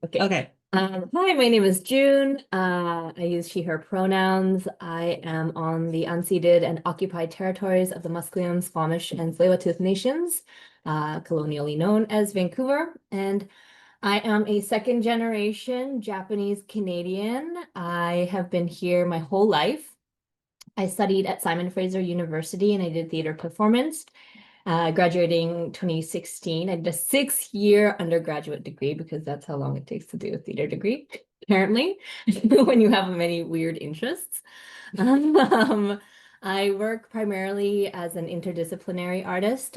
Okay. Okay. Hi, my name is June. I use she, her pronouns. I am on the unceded and occupied territories of the Musqueam, Squamish, and Tsleil-Waututh nations, colonially known as Vancouver. And I am a second generation Japanese Canadian. I have been here my whole life. I studied at Simon Fraser University and I did theater performance. Graduating 2016, I did a 6-year undergraduate degree because that's how long it takes to do a theater degree, apparently, when you have many weird interests. Um, I work primarily as an interdisciplinary artist.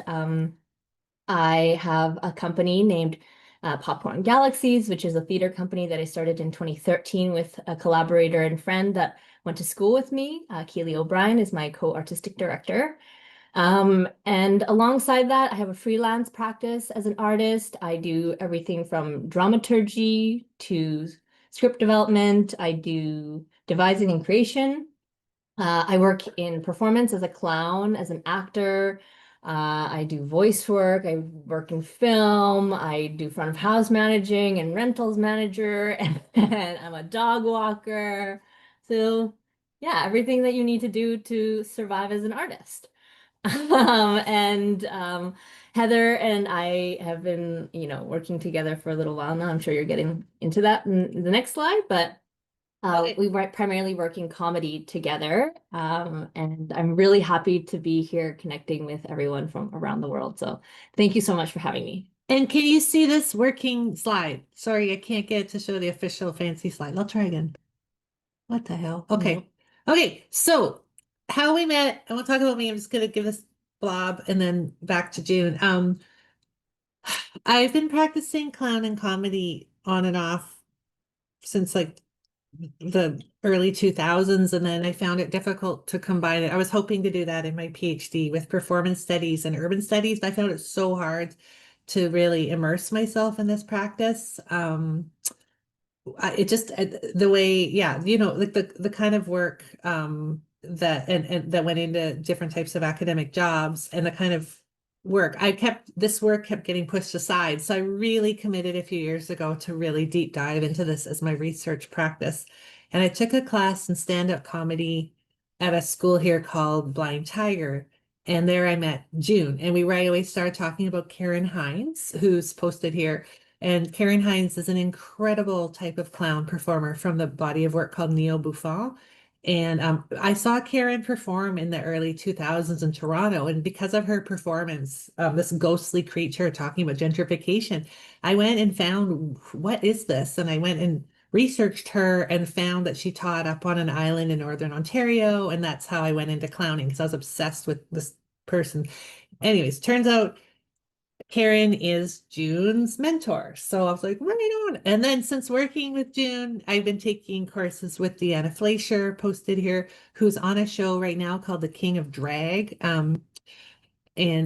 I have a company named Popcorn Galaxies, which is a theater company that I started in 2013 with a collaborator and friend that went to school with me. Keely O'Brien is my co-artistic director. And alongside that, I have a freelance practice as an artist. I do everything from dramaturgy to script development. I do devising and creation. I work in performance as a clown, as an actor. I do voice work. I work in film. I do front of house managing and rentals manager, and I'm a dog walker. So, yeah, everything that you need to do to survive as an artist. And Heather and I have been, working together for a little while now. I'm sure you're getting into that in the next slide, but we were primarily working comedy together. And I'm really happy to be here connecting with everyone from around the world. So thank you so much for having me. And can you see this working slide? Sorry, I can't get it to show the official fancy slide. I'll try again. What the hell? Mhm. Okay. Okay. So how we met, I won't talk about me. I'm just gonna give this blob and then back to June. I've been practicing clown and comedy on and off since like the early 2000s, and then I found it difficult to combine it. I was hoping to do that in my PhD with performance studies and urban studies, but I found it so hard to really immerse myself in this practice. It just the way, yeah, like the kind of work that and that went into different types of academic jobs and the kind of this work kept getting pushed aside. So I really committed a few years ago to really deep dive into this as my research practice. And I took a class in stand-up comedy at a school here called Blind Tiger. And there I met June. And we right away started talking about Karen Hines, who's posted here. And Karen Hines is an incredible type of clown performer from the body of work called neo bouffon. And I saw Karen perform in the early 2000s in Toronto. And because of her performance, this ghostly creature talking about gentrification, I went and found, what is this? And I went and researched her and found that she taught up on an island in Northern Ontario. And that's how I went into clowning because I was obsessed with this person. Anyways, turns out Karen is June's mentor. So I was like, right on. And then since working with June, I've been taking courses with Deanna Fleischer, posted here, who's on a show right now called The King of Drag, and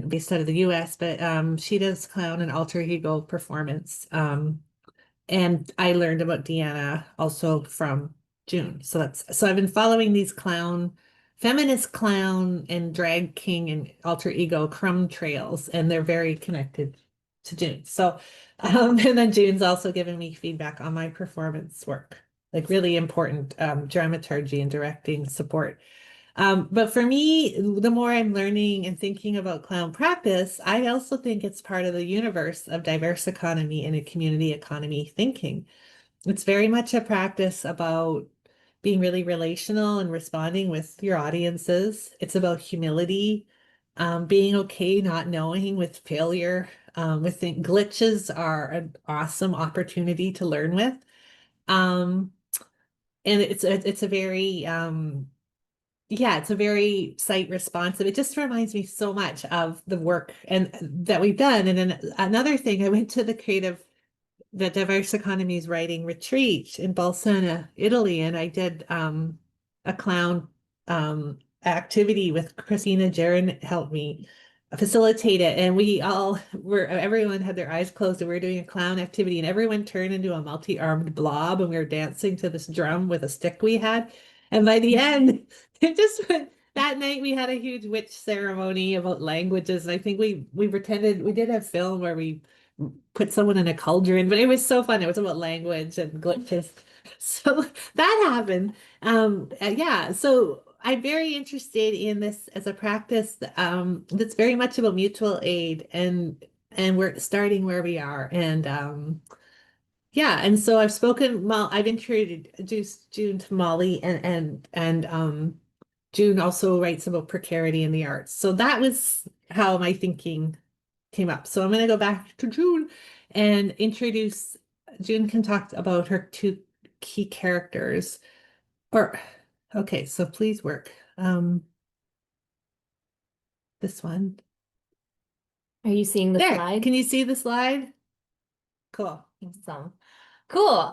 based out of the US, but she does clown and alter ego performance. And I learned about Deanna also from June. So I've been following these feminist clown and drag king and alter ego crumb trails, and they're very connected to June. So and then June's also given me feedback on my performance work, like really important dramaturgy and directing support. But for me, the more I'm learning and thinking about clown practice, I also think it's part of the universe of diverse economy and a community economy thinking. It's very much a practice about being really relational and responding with your audiences. It's about humility, being okay not knowing with failure. With glitches are an awesome opportunity to learn with. Um, and it's a very yeah, it's a very site responsive. It just reminds me so much of the work and that we've done. And then another thing, I went to the Diverse Economies Writing Retreat in Bolsena, Italy, and I did a clown activity with Christina Jaron helped me facilitate it. And everyone had their eyes closed and we were doing a clown activity and everyone turned into a multi-armed blob and we were dancing to this drum with a stick we had. And by the end, it just went, that night we had a huge witch ceremony about languages. And I think we pretended we did a film where we put someone in a cauldron, but it was so fun. It was about language and glitches. So that happened. Yeah, so I'm very interested in this as a practice that's very much about mutual aid, and we're starting where we are. And yeah, and so I've introduced June to Molly, and June also writes about precarity in the arts. So that was how my thinking came up. So I'm going to go back to June and introduce. June can talk about her two key characters. Or okay, so please work. This one. Are you seeing the There. slide? Can you see the slide? Cool. Awesome. Cool.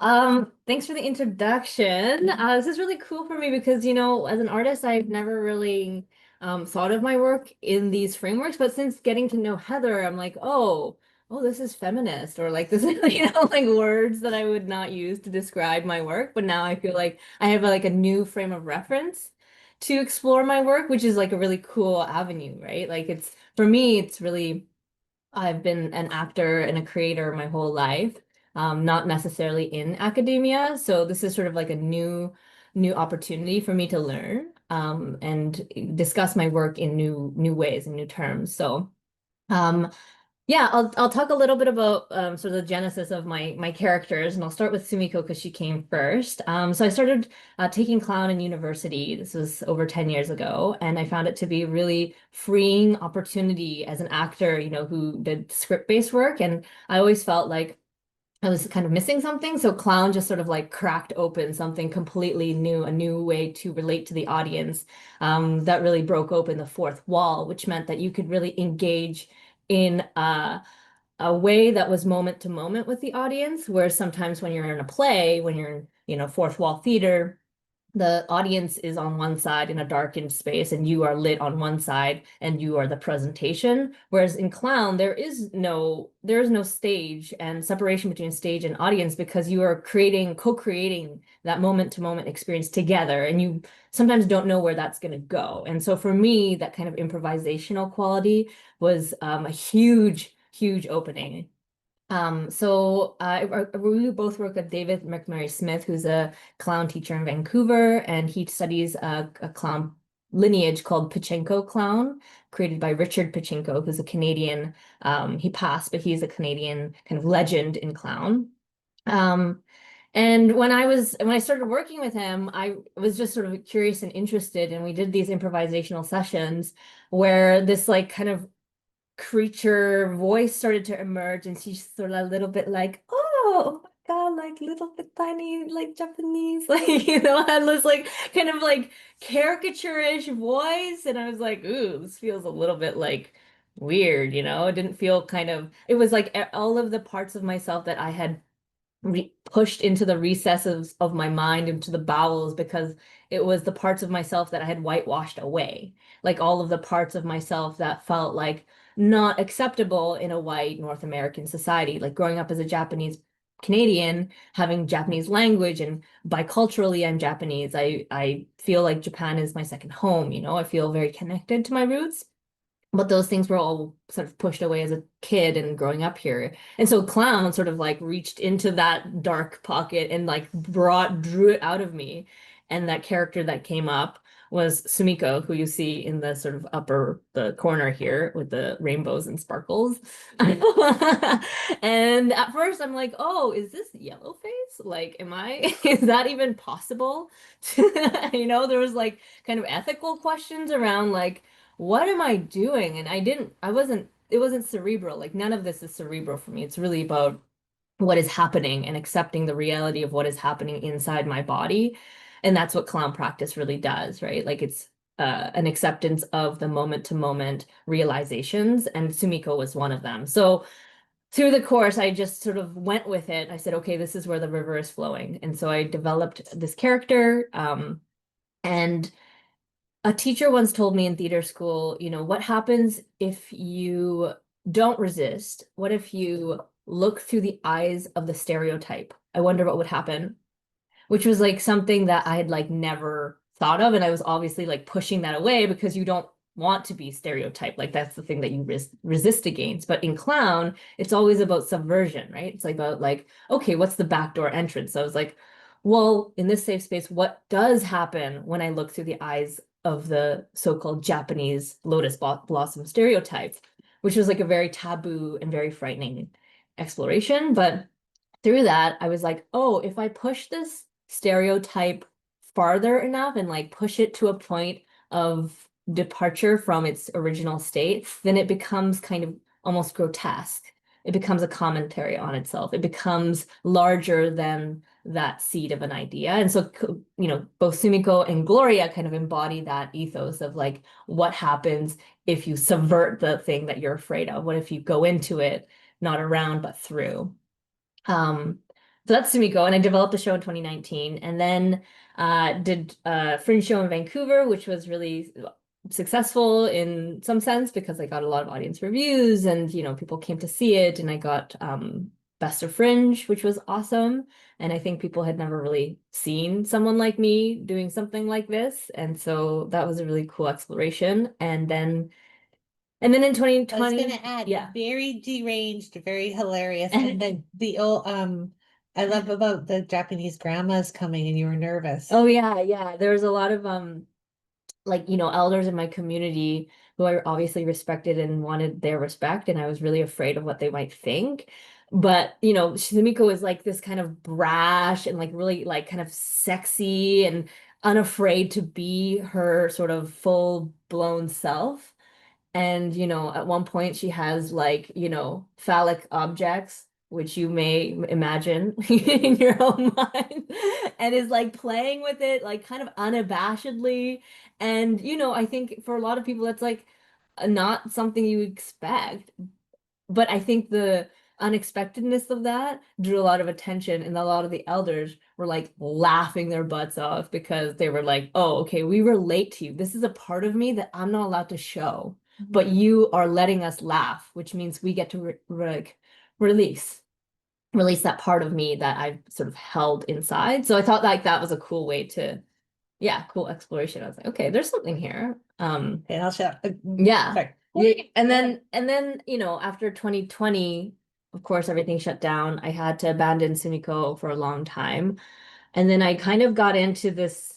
Thanks for the introduction. This is really cool for me because, as an artist, I've never really thought of my work in these frameworks, but since getting to know Heather, I'm like, oh, this is feminist, or like this is, like words that I would not use to describe my work. But now I feel like I have like a new frame of reference to explore my work, which is like a really cool avenue, right? Like for me, it's really I've been an actor and a creator my whole life, not necessarily in academia. So this is sort of like a new opportunity for me to learn and discuss my work in new ways and new terms. So um, yeah, I'll talk a little bit about sort of the genesis of my characters, and I'll start with Sumiko because she came first. So I started taking clown in university. This was over 10 years ago, and I found it to be a really freeing opportunity as an actor, who did script-based work, and I always felt like I was kind of missing something. So clown just sort of like cracked open something completely new, a new way to relate to the audience that really broke open the fourth wall, which meant that you could really engage in a way that was moment to moment with the audience, whereas sometimes when you're in a play, when you're in, fourth wall theater, the audience is on one side in a darkened space and you are lit on one side and you are the presentation. Whereas in clown, there is no stage and separation between stage and audience because you are co-creating that moment to moment experience together, and you sometimes don't know where that's going to go. And so for me, that kind of improvisational quality was a huge opening. We both work with David McMurray Smith, who's a clown teacher in Vancouver, and he studies a clown lineage called Pachenko clown, created by Richard Pachenko, who's a Canadian. He passed, but he's a Canadian kind of legend in clown. And when I started working with him, I was just sort of curious and interested, and we did these improvisational sessions where this like kind of creature voice started to emerge, and she's sort of a little bit like, oh my God, like little bit tiny, like Japanese, like, had this like kind of like caricature-ish voice. And I was like, ooh, this feels a little bit like weird, It didn't feel it was like all of the parts of myself that I had re pushed into the recesses of my mind, into the bowels, because it was the parts of myself that I had whitewashed away. Like all of the parts of myself that felt like not acceptable in a white North American society. Like growing up as a Japanese Canadian, having Japanese language, and biculturally I'm Japanese. I feel like Japan is my second home, I feel very connected to my roots. But those things were all sort of pushed away as a kid and growing up here. And so clown sort of like reached into that dark pocket and like drew it out of me. And that character that came up was Sumiko, who you see in the sort of the corner here with the rainbows and sparkles. And at first I'm like, oh, is this yellow face? Like, is that even possible? There was like kind of ethical questions around like, what am I doing? And it wasn't cerebral. Like none of this is cerebral for me. It's really about what is happening and accepting the reality of what is happening inside my body. And that's what clown practice really does, right? Like it's an acceptance of the moment to moment realizations. And Sumiko was one of them. So through the course, I just sort of went with it. I said, okay, this is where the river is flowing. And so I developed this character. And a teacher once told me in theater school, what happens if you don't resist? What if you look through the eyes of the stereotype? I wonder what would happen, which was like something that I had like never thought of. And I was obviously like pushing that away because you don't want to be stereotyped. Like that's the thing that you resist against. But in clown, it's always about subversion, right? It's like about like, okay, what's the backdoor entrance? So I was like, well, in this safe space, what does happen when I look through the eyes of the so-called Japanese lotus blossom stereotype, which was like a very taboo and very frightening exploration. But through that, I was like, oh, if I push this stereotype farther enough and like push it to a point of departure from its original state, then it becomes kind of almost grotesque. It becomes a commentary on itself. It becomes larger than that seed of an idea. And so, both Sumiko and Gloria kind of embody that ethos of like, what happens if you subvert the thing that you're afraid of? What if you go into it not around, but through? So that's Sumiko, and I developed the show in 2019, and then did a fringe show in Vancouver, which was really successful in some sense because I got a lot of audience reviews, and people came to see it, and I got Best of Fringe, which was awesome. And I think people had never really seen someone like me doing something like this, and so that was a really cool exploration. And then in 2020, I was gonna add, yeah. very deranged, very hilarious. And then the old I love about the Japanese grandmas coming and you were nervous. Oh yeah. There was a lot of elders in my community who I obviously respected and wanted their respect, and I was really afraid of what they might think. But Shizumiko is like this kind of brash and like really like kind of sexy and unafraid to be her sort of full-blown self. And, at one point she has like, phallic objects, which you may imagine in your own mind, and is like playing with it, like kind of unabashedly. And, I think for a lot of people, that's like not something you expect. But I think the unexpectedness of that drew a lot of attention, and a lot of the elders were like laughing their butts off because they were like, oh, okay, we relate to you. This is a part of me that I'm not allowed to show, but you are letting us laugh, which means we get to release that part of me that I've sort of held inside. So I thought like that was a cool way to, yeah, cool exploration. I was like, okay, there's something here. Okay, I'll shut up. Yeah. Sorry. Yeah, and then after 2020, of course, everything shut down. I had to abandon Sumiko for a long time. And then I kind of got into this,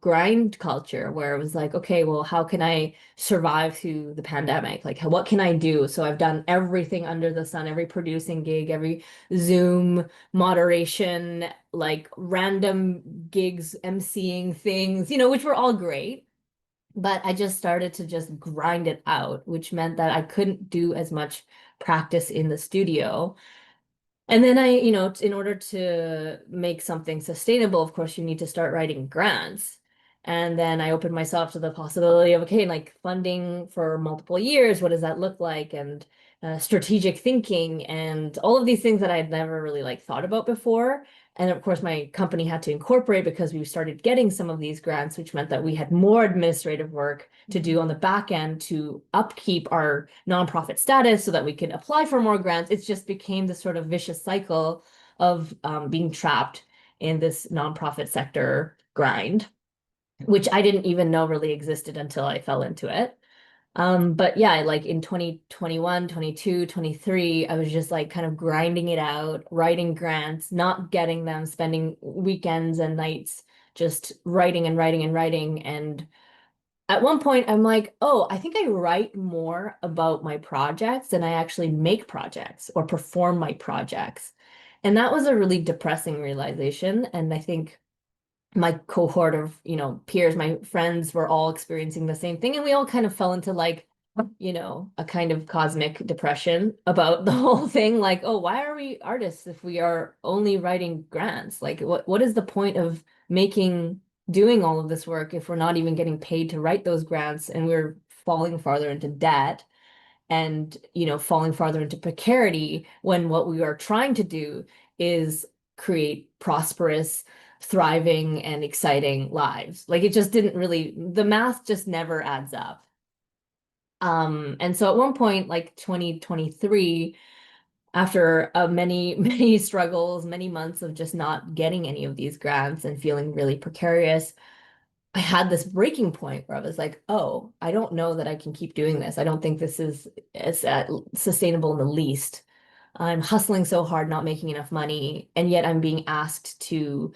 grind culture where it was like, okay, well, how can I survive through the pandemic? Like, what can I do? So I've done everything under the sun, every producing gig, every Zoom moderation, like random gigs, emceeing things, which were all great. But I just started to just grind it out, which meant that I couldn't do as much practice in the studio. And then in order to make something sustainable, of course, you need to start writing grants. And then I opened myself to the possibility of, okay, like funding for multiple years, what does that look like? And strategic thinking and all of these things that I had never really like thought about before. And of course, my company had to incorporate because we started getting some of these grants, which meant that we had more administrative work to do on the back end to upkeep our nonprofit status so that we could apply for more grants. It just became this sort of vicious cycle of being trapped in this nonprofit sector grind, which I didn't even know really existed until I fell into it. But yeah, like in 2021, 22, 23, I was just like kind of grinding it out, writing grants, not getting them, spending weekends and nights just writing and writing and writing. And at one point, I'm like, oh, I think I write more about my projects than I actually make projects or perform my projects. And that was a really depressing realization. And I think my cohort of, peers, my friends were all experiencing the same thing. And we all kind of fell into like, a kind of cosmic depression about the whole thing. Like, oh, why are we artists if we are only writing grants? Like, what is the point of doing all of this work if we're not even getting paid to write those grants, and we're falling farther into debt and, falling farther into precarity when what we are trying to do is create prosperous, thriving, and exciting lives. Like it just didn't really, the math just never adds up. And so at one point, like 2023, after many, many struggles, many months of just not getting any of these grants and feeling really precarious, I had this breaking point where I was like, oh, I don't know that I can keep doing this. I don't think this is sustainable in the least. I'm hustling so hard, not making enough money, and yet I'm being asked to,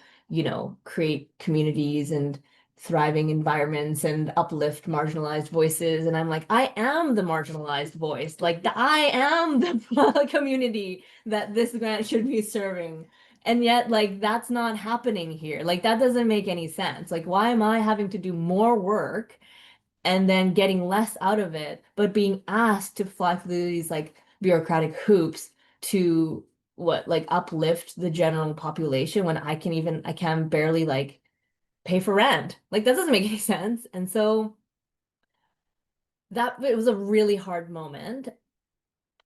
create communities and thriving environments and uplift marginalized voices. And I'm like, I am the marginalized voice. Like, I am the community that this grant should be serving. And yet, like, that's not happening here. Like, that doesn't make any sense. Like, why am I having to do more work and then getting less out of it, but being asked to fly through these like bureaucratic hoops to like uplift the general population when I can barely like pay for rent. Like, that doesn't make any sense. And so that it was a really hard moment.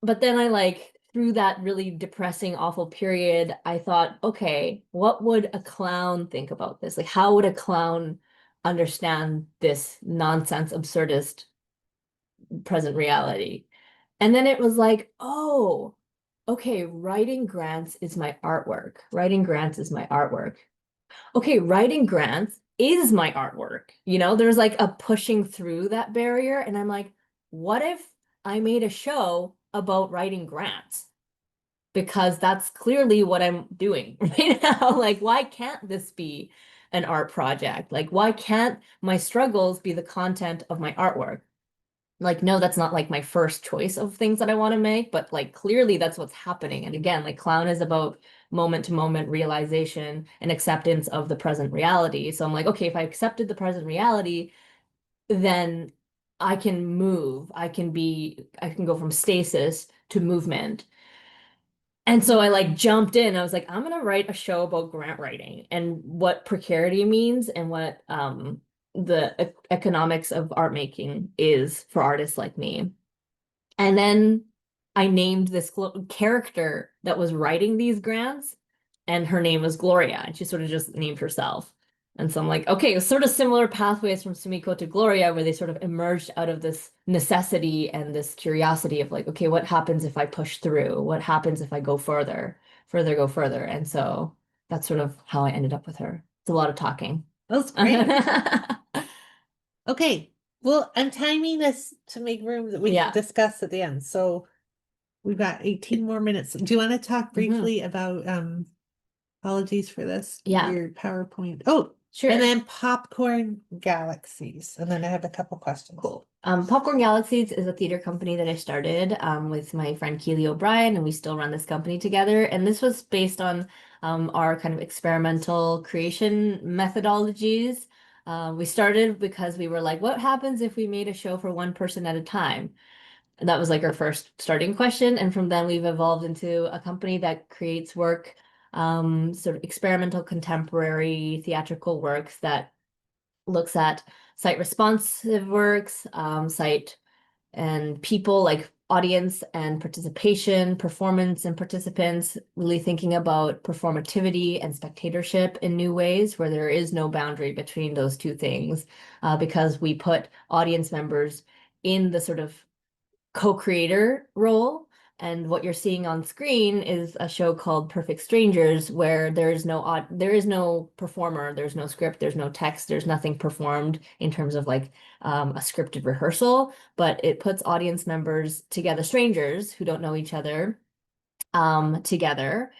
But then I like through that really depressing, awful period, I thought, okay, what would a clown think about this? Like, how would a clown understand this nonsense, absurdist present reality? And then it was like, oh, okay, writing grants is my artwork. Writing grants is my artwork. Okay, writing grants is my artwork. There's like a pushing through that barrier. And I'm like, what if I made a show about writing grants? Because that's clearly what I'm doing right now. Like, why can't this be an art project? Like, why can't my struggles be the content of my artwork? Like, no, that's not like my first choice of things that I want to make, but like clearly that's what's happening. And again, like clown is about moment to moment realization and acceptance of the present reality. So I'm like, okay, if I accepted the present reality, then I can move. I can go from stasis to movement. And so I like jumped in. I was like, I'm gonna write a show about grant writing and what precarity means and what the economics of art making is for artists like me. And then I named this character that was writing these grants, and her name was Gloria, and she sort of just named herself. And so I'm like, okay, it's sort of similar pathways from Sumiko to Gloria, where they sort of emerged out of this necessity and this curiosity of like, okay, what happens if I push through? What happens if I go go further? And so that's sort of how I ended up with her. It's a lot of talking. That's great. Okay. Well, I'm timing this to make room that we Yeah. can discuss at the end. So we've got 18 more minutes. Do you want to talk briefly about apologies for this Yeah. weird PowerPoint? Oh, Sure. and then popcorn galaxies. And then I have a couple questions. Cool. Popcorn Galaxies is a theater company that I started with my friend Keely O'Brien, and we still run this company together. And this was based on our kind of experimental creation methodologies. We started because we were like, what happens if we made a show for one person at a time? And that was like our first starting question. And from then we've evolved into a company that creates work, sort of experimental contemporary theatrical works that looks at site responsive works, site and people like audience and participation, performance and participants, really thinking about performativity and spectatorship in new ways where there is no boundary between those two things, because we put audience members in the sort of co-creator role. And what you're seeing on screen is a show called Perfect Strangers, where there is no performer, there's no script, there's no text, there's nothing performed in terms of like a scripted rehearsal, but it puts audience members together, strangers who don't know each other, together,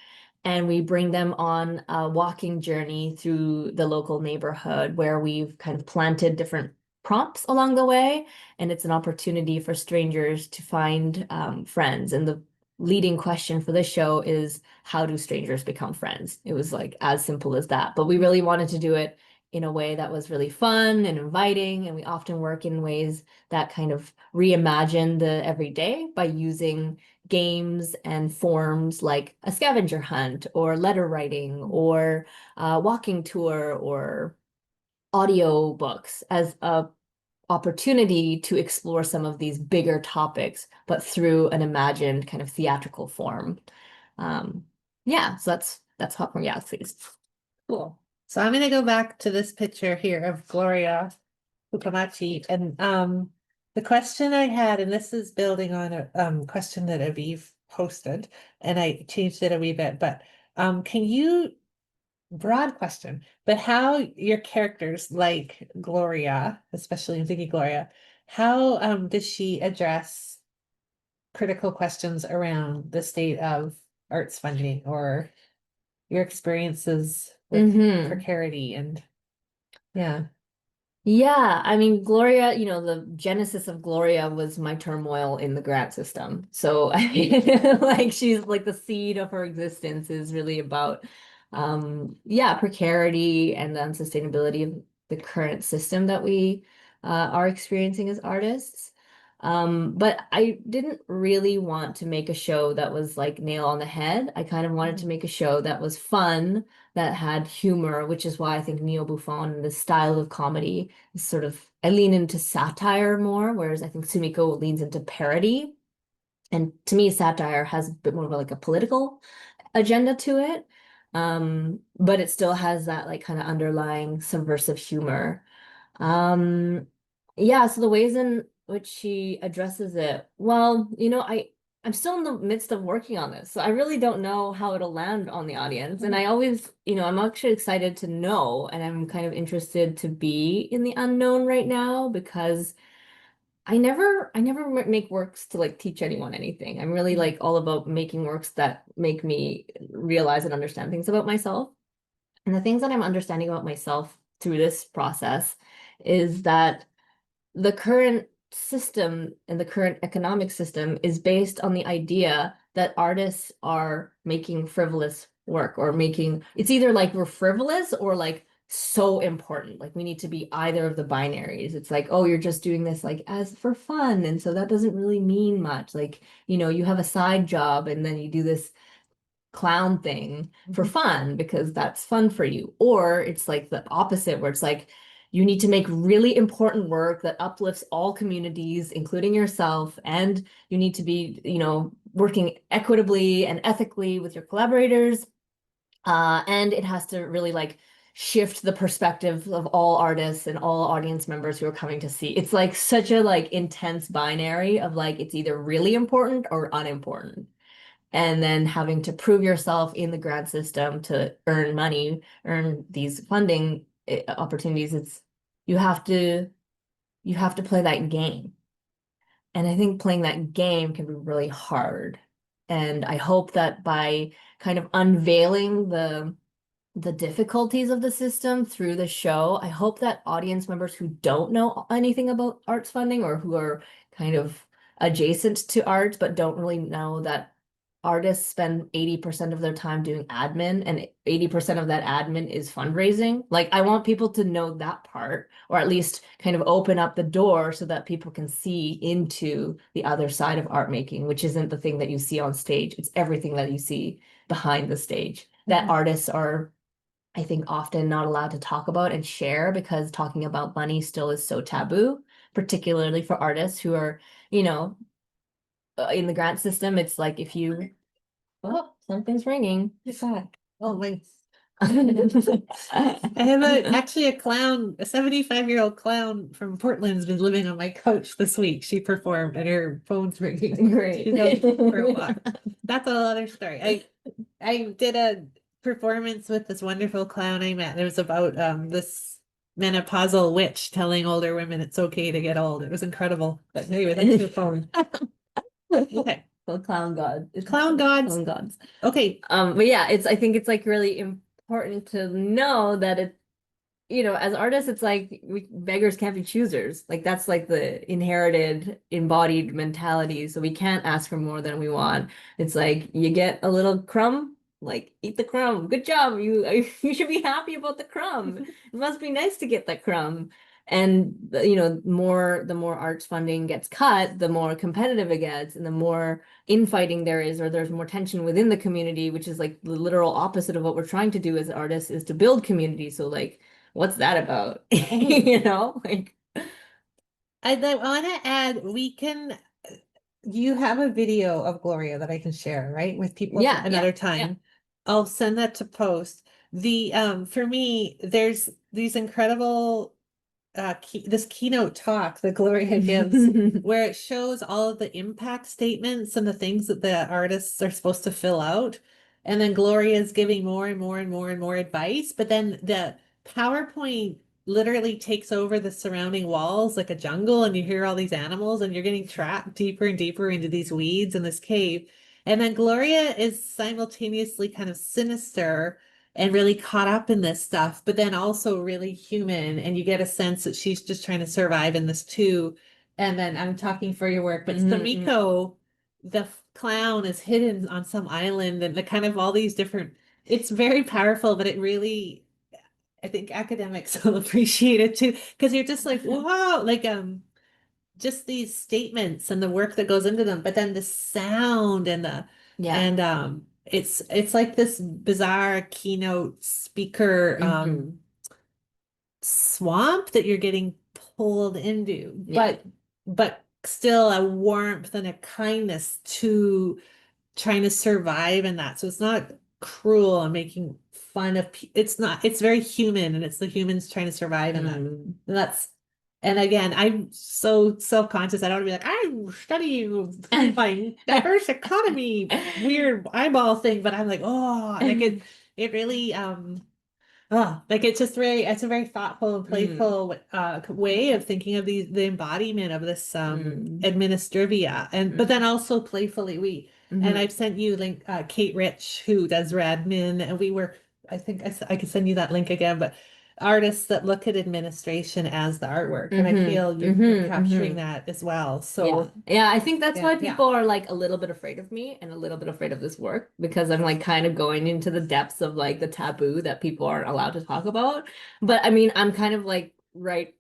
and we bring them on a walking journey through the local neighborhood where we've kind of planted different prompts along the way, and it's an opportunity for strangers to find friends. And the leading question for this show is, how do strangers become friends? It was like as simple as that, but we really wanted to do it in a way that was really fun and inviting, and we often work in ways that kind of reimagine the everyday by using games and forms like a scavenger hunt or letter writing or walking tour or audio books as a opportunity to explore some of these bigger topics, but through an imagined kind of theatrical form. Yeah, so that's Popcorn Galaxies. Cool. So I'm going to go back to this picture here of Gloria Fukamachi. And the question I had, and this is building on a question that Aviv posted, and I changed it a wee bit, but can you broad question, but how your characters like Gloria, especially in thinking Gloria, how does she address critical questions around the state of arts funding or your experiences with Hmm. precarity and yeah. Yeah, I mean, Gloria, the genesis of Gloria was my turmoil in the grant system. So I mean, like she's like the seed of her existence is really about yeah, precarity and the unsustainability of the current system that we are experiencing as artists. But I didn't really want to make a show that was like nail on the head. I kind of wanted to make a show that was fun, that had humor, which is why I think neo bouffon and the style of comedy is sort of I lean into satire more, whereas I think Sumiko leans into parody. And to me, satire has a bit more of like a political agenda to it. But it still has that like kind of underlying subversive humor. Um, yeah, so the ways in which she addresses it, well, I'm still in the midst of working on this, so I really don't know how it'll land on the audience. And I always, I'm actually excited to know, and I'm kind of interested to be in the unknown right now because I never make works to like teach anyone anything. I'm really like all about making works that make me realize and understand things about myself. And the things that I'm understanding about myself through this process is that the current system and the current economic system is based on the idea that artists are making frivolous work or making it's either like we're frivolous or like so important. Like we need to be either of the binaries. It's like, oh, you're just doing this like as for fun. And so that doesn't really mean much. Like, you have a side job and then you do this clown thing for fun because that's fun for you. Or it's like the opposite, where it's like you need to make really important work that uplifts all communities, including yourself, and you need to be, working equitably and ethically with your collaborators. And it has to really like shift the perspective of all artists and all audience members who are coming to see. It's like such a like intense binary of like it's either really important or unimportant, and then having to prove yourself in the grad system to earn money, earn these funding opportunities. It's you have to you have to play that game. And I think playing that game can be really hard. And I hope that by kind of unveiling the difficulties of the system through the show, I hope that audience members who don't know anything about arts funding or who are kind of adjacent to arts but don't really know that artists spend 80% of their time doing admin and 80% of that admin is fundraising. Like I want people to know that part, or at least kind of open up the door so that people can see into the other side of art making, which isn't the thing that you see on stage. It's everything that you see behind the stage that artists are, I think, often not allowed to talk about and share because talking about money still is so taboo, particularly for artists who are, you know, in the grant system. It's like if you, oh, something's ringing. What's that? Oh my. I have actually a clown, a 75-year-old clown from Portland has been living on my couch this week. She performed and her phone's ringing. Great. She's out for a walk. That's another story. I did a performance with this wonderful clown I met. It was about this menopausal witch telling older women it's okay to get old. It was incredible. But anyway, that's your phone. Okay. Well, clown god. It's Clown gods. Clown gods. Okay. But yeah, I think it's like really important to know that as artists, it's like beggars can't be choosers. Like that's like the inherited, embodied mentality. So we can't ask for more than we want. It's like you get a little crumb, like eat the crumb. Good job. You should be happy about the crumb. It must be nice to get that crumb. And the more arts funding gets cut, the more competitive it gets, and the more infighting there is, or there's more tension within the community, which is like the literal opposite of what we're trying to do as artists, is to build community. So like what's that about? Like I want to add, you have a video of Gloria that I can share, right, with people yeah, another time. yeah. I'll send that to post. For me, there's these incredible this keynote talk that Gloria gives where it shows all of the impact statements and the things that the artists are supposed to fill out. and then Gloria's giving more and more and more and more advice, but then the PowerPoint literally takes over the surrounding walls like a jungle, and you hear all these animals, and you're getting trapped deeper and deeper into these weeds in this cave. And then Gloria is simultaneously kind of sinister and really caught up in this stuff, but then also really human. And you get a sense that she's just trying to survive in this too. And then I'm talking for your work, but Stamiko, the clown, is hidden on some island, and the kind of all these different, it's very powerful, but it really, I think academics will appreciate it too, because you're just like, wow, like just these statements and the work that goes into them, but then the sound and the and it's like this bizarre keynote speaker swamp that you're getting pulled into, but still a warmth and a kindness to trying to survive in that. So it's not cruel and making fun of it's not, it's very human, and it's the humans trying to survive in that. And that's, and again, I'm so self-conscious. I don't want to be like, I'm studying my diverse economy weird eyeball thing, but I'm like, oh, like it really oh, like it's just very, it's a very thoughtful and playful way of thinking of the embodiment of this administrivia, and but then also playfully and I've sent you link Kate Rich, who does Radmin, and we were, I think I could send you that link again, but artists that look at administration as the artwork, and I feel you're capturing that as well. So yeah, I think that's why people are like a little bit afraid of me and a little bit afraid of this work, because I'm like kind of going into the depths of like the taboo that people aren't allowed to talk about. But I mean, I'm kind of like right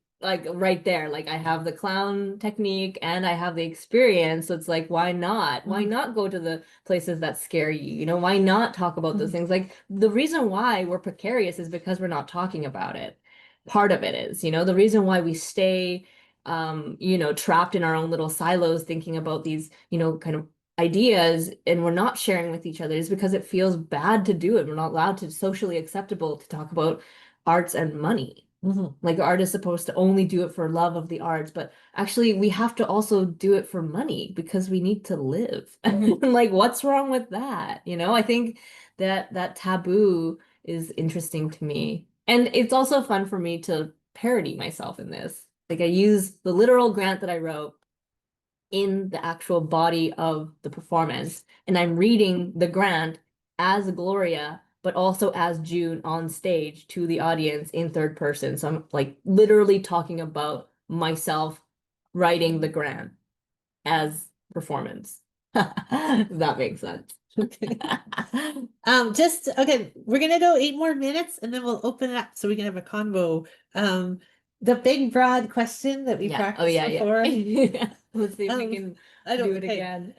there. Like I have the clown technique and I have the experience. So it's like, why not? Why not go to the places that scare you? You know, why not talk about those things? Like the reason why we're precarious is because we're not talking about it. Part of it is, you know, the reason why we stay you know, trapped in our own little silos thinking about these, you know, kind of ideas, and we're not sharing with each other is because it feels bad to do it. We're not allowed to, socially acceptable to talk about arts and money. Like art is supposed to only do it for love of the arts, but actually we have to also do it for money because we need to live. Like what's wrong with that? You know, I think that taboo is interesting to me. And it's also fun for me to parody myself in this. Like I use the literal grant that I wrote in the actual body of the performance, and I'm reading the grant as Gloria, but also as June on stage to the audience in third person. So I'm like literally talking about myself writing the grant as performance. If that makes sense. Okay. Just okay, we're gonna go 8 more minutes and then we'll open it up so we can have a convo. The big broad question that we practiced before. Let's see if we can do it again.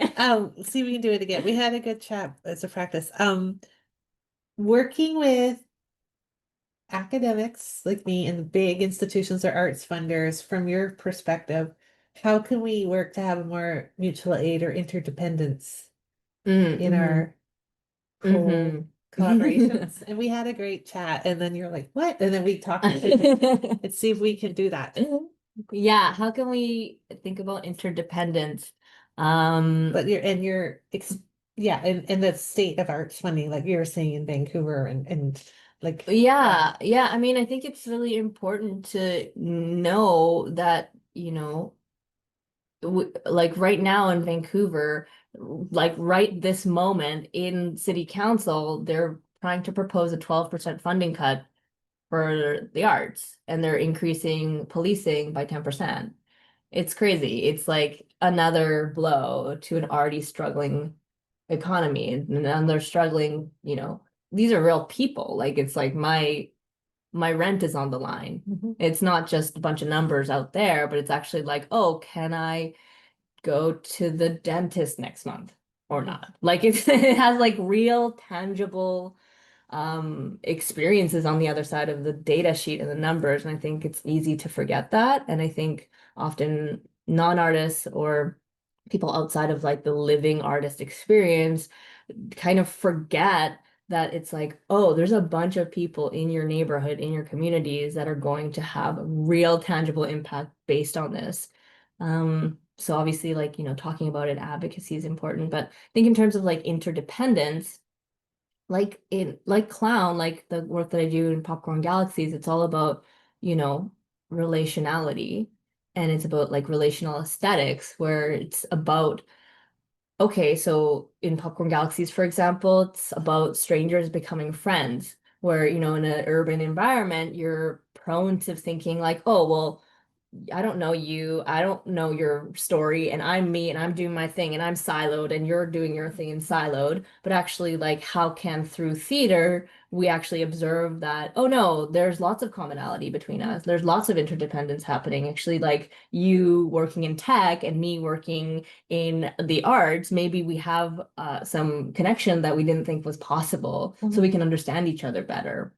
See if we can do it again. We had a good chat as a practice. Working with academics like me in the big institutions or arts funders, from your perspective, how can we work to have a more mutual aid or interdependence in our collaborations? And we had a great chat, and then you're like, what? And then we talked and see if we can do that. Yeah, how can we think about interdependence? But and the state of arts funding, like you were saying in Vancouver and like yeah, I mean, I think it's really important to know that, you know, like right now in Vancouver, like right this moment in city council, they're trying to propose a 12% funding cut for the arts, and they're increasing policing by 10%. It's crazy. It's like another blow to an already struggling economy, and then they're struggling, you know, these are real people. Like it's like my rent is on the line. It's not just a bunch of numbers out there, but it's actually like, oh, can I go to the dentist next month or not? Like it has like real tangible experiences on the other side of the data sheet and the numbers. And I think it's easy to forget that. And I think often non-artists or people outside of like the living artist experience kind of forget that it's like, oh, there's a bunch of people in your neighborhood, in your communities that are going to have a real tangible impact based on this. So obviously, like, you know, talking about it, advocacy is important, but I think in terms of like interdependence, like clown, like the work that I do in Popcorn Galaxies, it's all about, you know, relationality. And it's about like relational aesthetics, where it's about, okay, so in Popcorn Galaxies, for example, it's about strangers becoming friends, where, you know, in an urban environment, you're prone to thinking like, oh, well, I don't know you. I don't know your story, and I'm me, and I'm doing my thing, and I'm siloed, and you're doing your thing and siloed. But actually, like, how can through theater we actually observe that, oh no, there's lots of commonality between us. There's lots of interdependence happening. Actually, like you working in tech and me working in the arts, maybe we have some connection that we didn't think was possible, so we can understand each other better.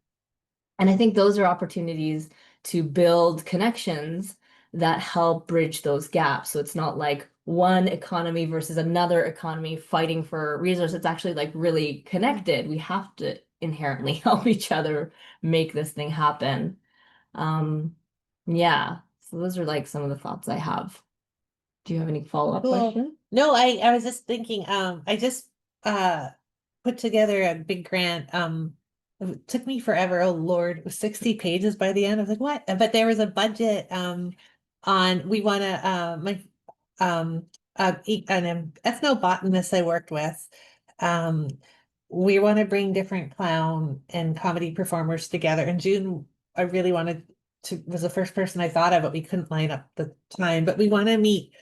And I think those are opportunities to build connections that help bridge those gaps. So it's not like one economy versus another economy fighting for resources. It's actually like really connected. We have to inherently help each other make this thing happen. Um, yeah. So those are like some of the thoughts I have. Do you have any follow-up Cool. question? No, I was just thinking, I just uh put together a big grant. It took me forever. Oh Lord, it was 60 pages by the end. I was like, what? But there was a budget on we want to my an ethnobotanist I worked with. Um we want to bring different clown and comedy performers together. In June, I really wanted to was the first person I thought of, but we couldn't line up the time. But we want to meet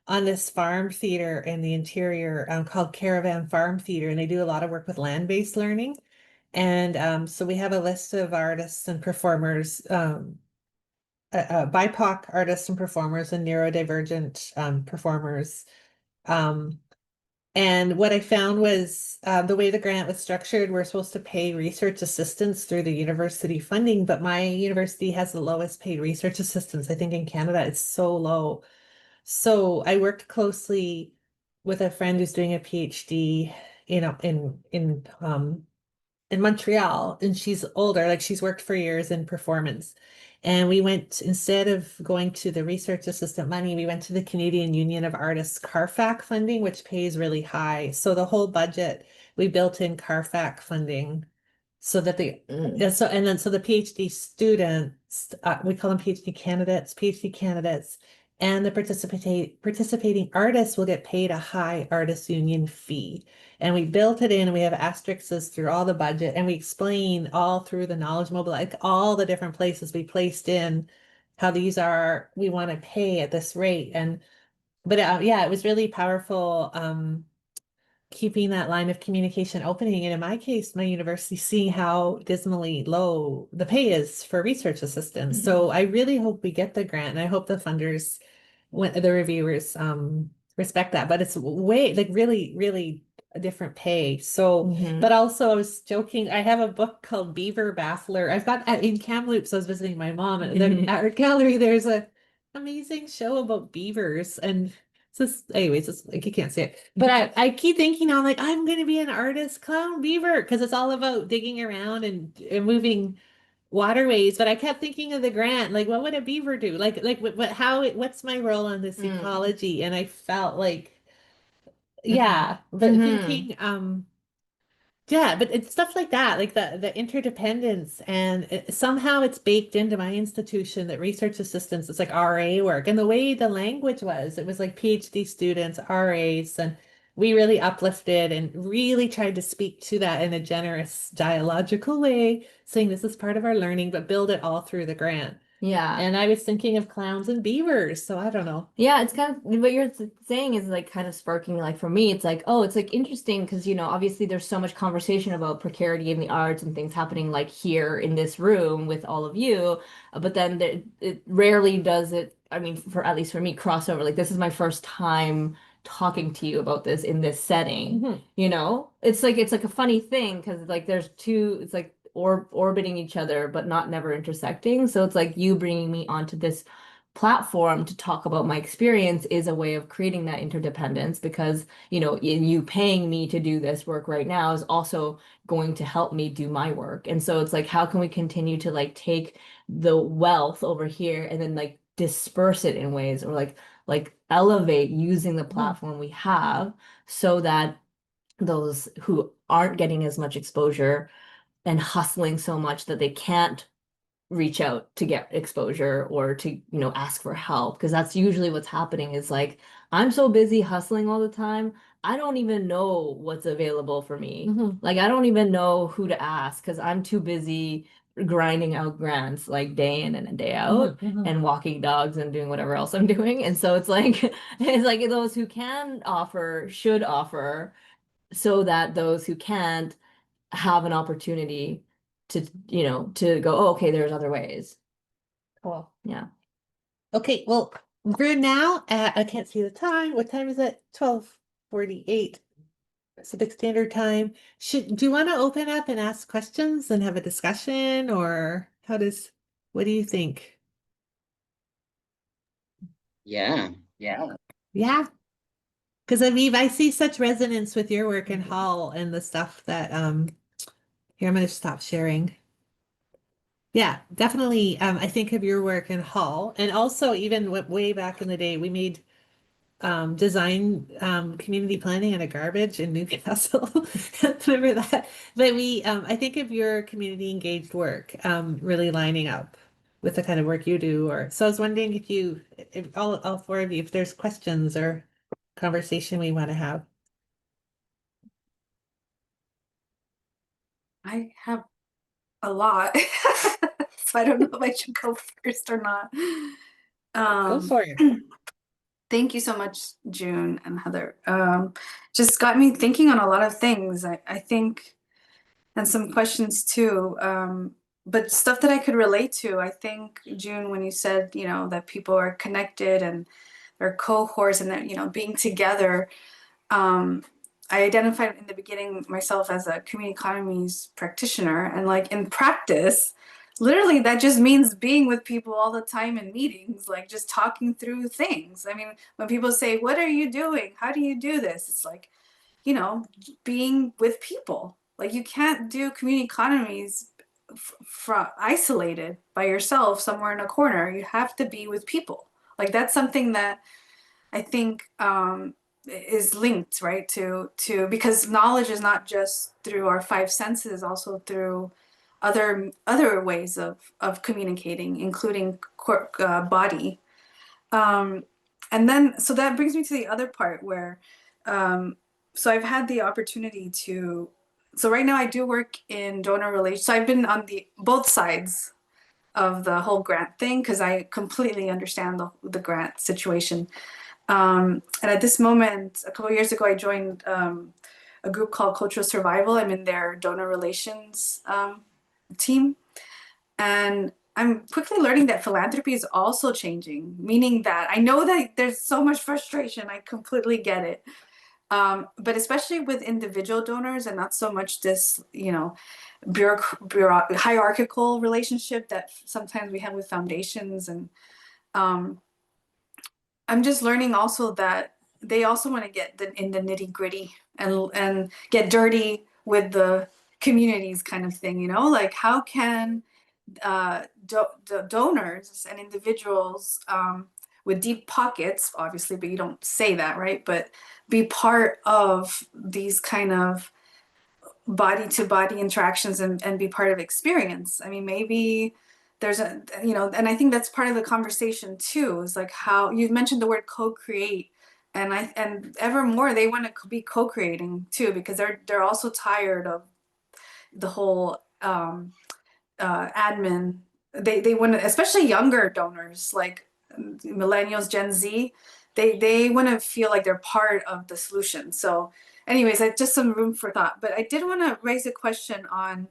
on this farm theater in the interior called Caravan Farm Theater, and they do a lot of work with land-based learning. And so we have a list of artists and performers, BIPOC artists and performers, and neurodivergent performers. Um, and what I found was the way the grant was structured, we're supposed to pay research assistants through the university funding, but my university has the lowest paid research assistants. I think in Canada it's so low. So I worked closely with a friend who's doing a PhD, you know, in Montreal, and she's older, like she's worked for years in performance. And we went, instead of going to the research assistant money, we went to the Canadian Union of Artists CARFAC funding, which pays really high. So the whole budget, we built in CARFAC funding so that the Mm. so and then so the PhD students, we call them PhD candidates, and the participating artists will get paid a high artist union fee. And we built it in, and we have asterisks through all the budget, and we explain all through the knowledge mobile, like all the different places we placed in how these are, we want to pay at this rate. And but yeah, it was really powerful. Keeping that line of communication opening. And in my case, my university, seeing how dismally low the pay is for research assistants. So I really hope we get the grant, and I hope the funders, when the reviewers, respect that. But it's way like really, really a different pay. So, Mhm. but also I was joking, I have a book called Beaver Baffler. I've got in Kamloops, I was visiting my mom at the art gallery. There's a amazing show about beavers, and so anyways, it's like you can't see it. But I keep thinking, I'm like, I'm gonna be an artist clown beaver because it's all about digging around and moving waterways. But I kept thinking of the grant, like what would a beaver do? Like what's my role in this Mm. ecology? And I felt like, Mhm. yeah, but Mhm. thinking, yeah, but it's stuff like that, like the interdependence, and somehow it's baked into my institution that research assistants, it's like RA work, and the way the language was, it was like PhD students, RAs, and we really uplifted and really tried to speak to that in a generous dialogical way, saying this is part of our learning, but build it all through the grant. Yeah. And I was thinking of clowns and beavers, so I don't know. Yeah, it's kind of what you're saying is like kind of sparking like for me, it's like, oh, it's like interesting because you know, obviously there's so much conversation about precarity in the arts and things happening like here in this room with all of you, but then it rarely does it, I mean, for at least for me, crossover. Like this is my first time talking to you about this in this setting, Mhm. you know? It's like a funny thing because like there's two, it's like orbiting each other but not never intersecting. So it's like you bringing me onto this platform to talk about my experience is a way of creating that interdependence because, you know, in you paying me to do this work right now is also going to help me do my work. And so it's like, how can we continue to like take the wealth over here and then like disperse it in ways or like elevate using the Mhm. platform we have so that those who aren't getting as much exposure and hustling so much that they can't reach out to get exposure or to, ask for help. Because that's usually what's happening is like, I'm so busy hustling all the time. I don't even know what's available for me. Like, I don't even know who to ask because I'm too busy grinding out grants like day in and day out and walking dogs and doing whatever else I'm doing. And so it's like, it's like those who can offer should offer so that those who can't have an opportunity to, to go, oh, okay, there's other ways. Cool. Yeah. Okay, well, we're now at, I can't see the time. What time is it? 12:48. Pacific Standard Time. Do you want to open up and ask questions and have a discussion, or what do you think? Yeah. Yeah. Because I see such resonance with your work in Hull and the stuff that here I'm going to stop sharing. Yeah, definitely. I think of your work in Hull, and also even way back in the day, we made design community planning out of garbage in Newcastle. Remember that? But I think of your community engaged work really lining up with the kind of work you do. Or so I was wondering if all four of you, if there's questions or conversation we want to have. I have a lot, so I don't know if I should go first or not. Go for it. Thank you so much, June and Heather. Just got me thinking on a lot of things. I think, and some questions too. But stuff that I could relate to. I think, June, when you said, that people are connected and they're cohorts and that, being together. I identified in the beginning myself as a community economies practitioner, and like in practice, literally that just means being with people all the time in meetings, like just talking through things. I mean, when people say, "What are you doing? How do you do this?" It's like, being with people. Like you can't do community economies from isolated by yourself somewhere in a corner. You have to be with people. Like that's something that I think is linked, right, to because knowledge is not just through our five senses, also through other ways of communicating, including body. And then, so that brings me to the other part where, so I've had the opportunity to, so right now I do work in donor relations. So I've been on both sides of the whole grant thing because I completely understand the grant situation. And at this moment, a couple of years ago, I joined a group called Cultural Survival. I'm in their donor relations team. And I'm quickly learning that philanthropy is also changing, meaning that I know that there's so much frustration. I completely get it. But especially with individual donors and not so much this, hierarchical relationship that sometimes we have with foundations. And I'm just learning also that they also want to get in the nitty gritty and get dirty with the communities kind of thing, like how can donors and individuals with deep pockets, obviously, but you don't say that, right? But be part of these kind of body to body interactions and be part of experience. I mean, maybe there's and I think that's part of the conversation too, is like how you mentioned the word co-create, and ever more they want to be co-creating too, because they're also tired of the whole admin. They want to, especially younger donors like millennials, Gen Z, they want to feel like they're part of the solution. So anyways, I just some room for thought. But I did want to raise a question on,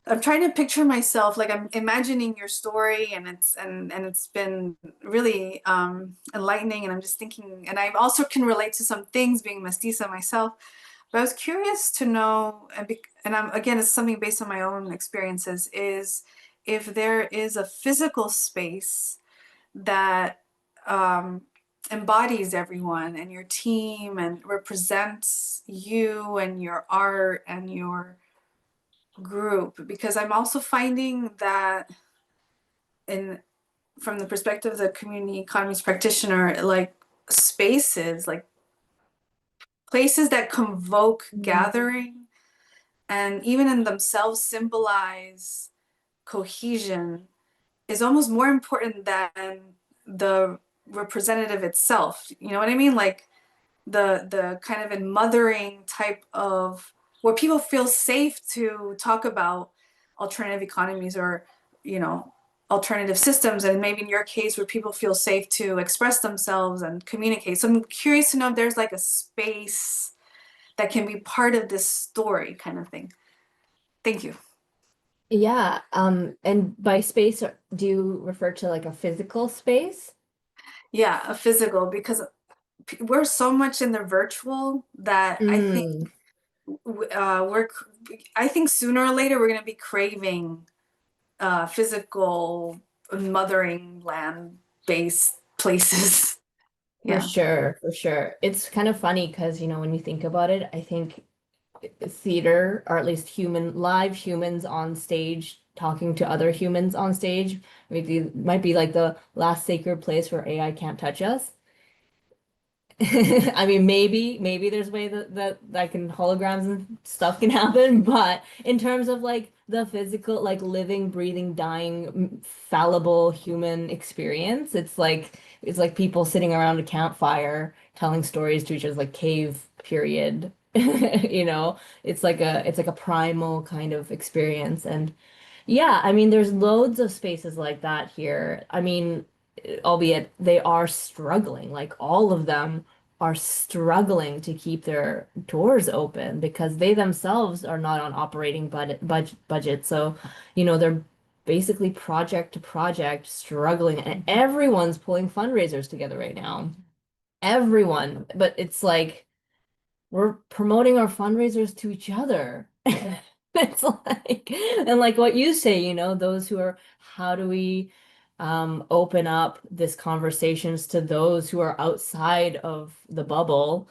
I'm trying to picture myself, like I'm imagining your story, and it's been really enlightening, and I'm just thinking, and I also can relate to some things being mestiza myself. But I was curious to know, and I'm, again, it's something based on my own experiences, is if there is a physical space that embodies everyone and your team and represents you and your art and your group. Because I'm also finding that from the perspective of the community economies practitioner, like spaces, like places that convoke gathering and even in themselves symbolize cohesion is almost more important than the representative itself. You know what I mean? Like the kind of in mothering type of where people feel safe to talk about alternative economies or, you know, alternative systems, and maybe in your case where people feel safe to express themselves and communicate. So I'm curious to know if there's like a space that can be part of this story kind of thing. Thank you. Yeah, and by space, do you refer to like a physical space? Yeah, a physical, because we're so much in the virtual that I think Mm, I think sooner or later we're going to be craving physical mothering land based places. for Yeah. sure, for sure. It's kind of funny because, you know, when you think about it, I think theater, or at least live humans on stage talking to other humans on stage, maybe might be like the last sacred place where AI can't touch us. I mean, maybe there's a way that can holograms and stuff can happen, but in terms of like the physical, like living, breathing, dying, fallible human experience, it's like people sitting around a campfire telling stories to each other, like cave period. You know, it's like a primal kind of experience, and yeah, I mean, there's loads of spaces like that here. I mean, albeit they are struggling, like all of them are struggling to keep their doors open because they themselves are not on operating budget. So, you know, they're basically project to project struggling, and everyone's pulling fundraisers together right now. Everyone, but it's like we're promoting our fundraisers to each other. It's like, and like what you say, you know, those who are, how do we open up this conversations to those who are outside of the bubble?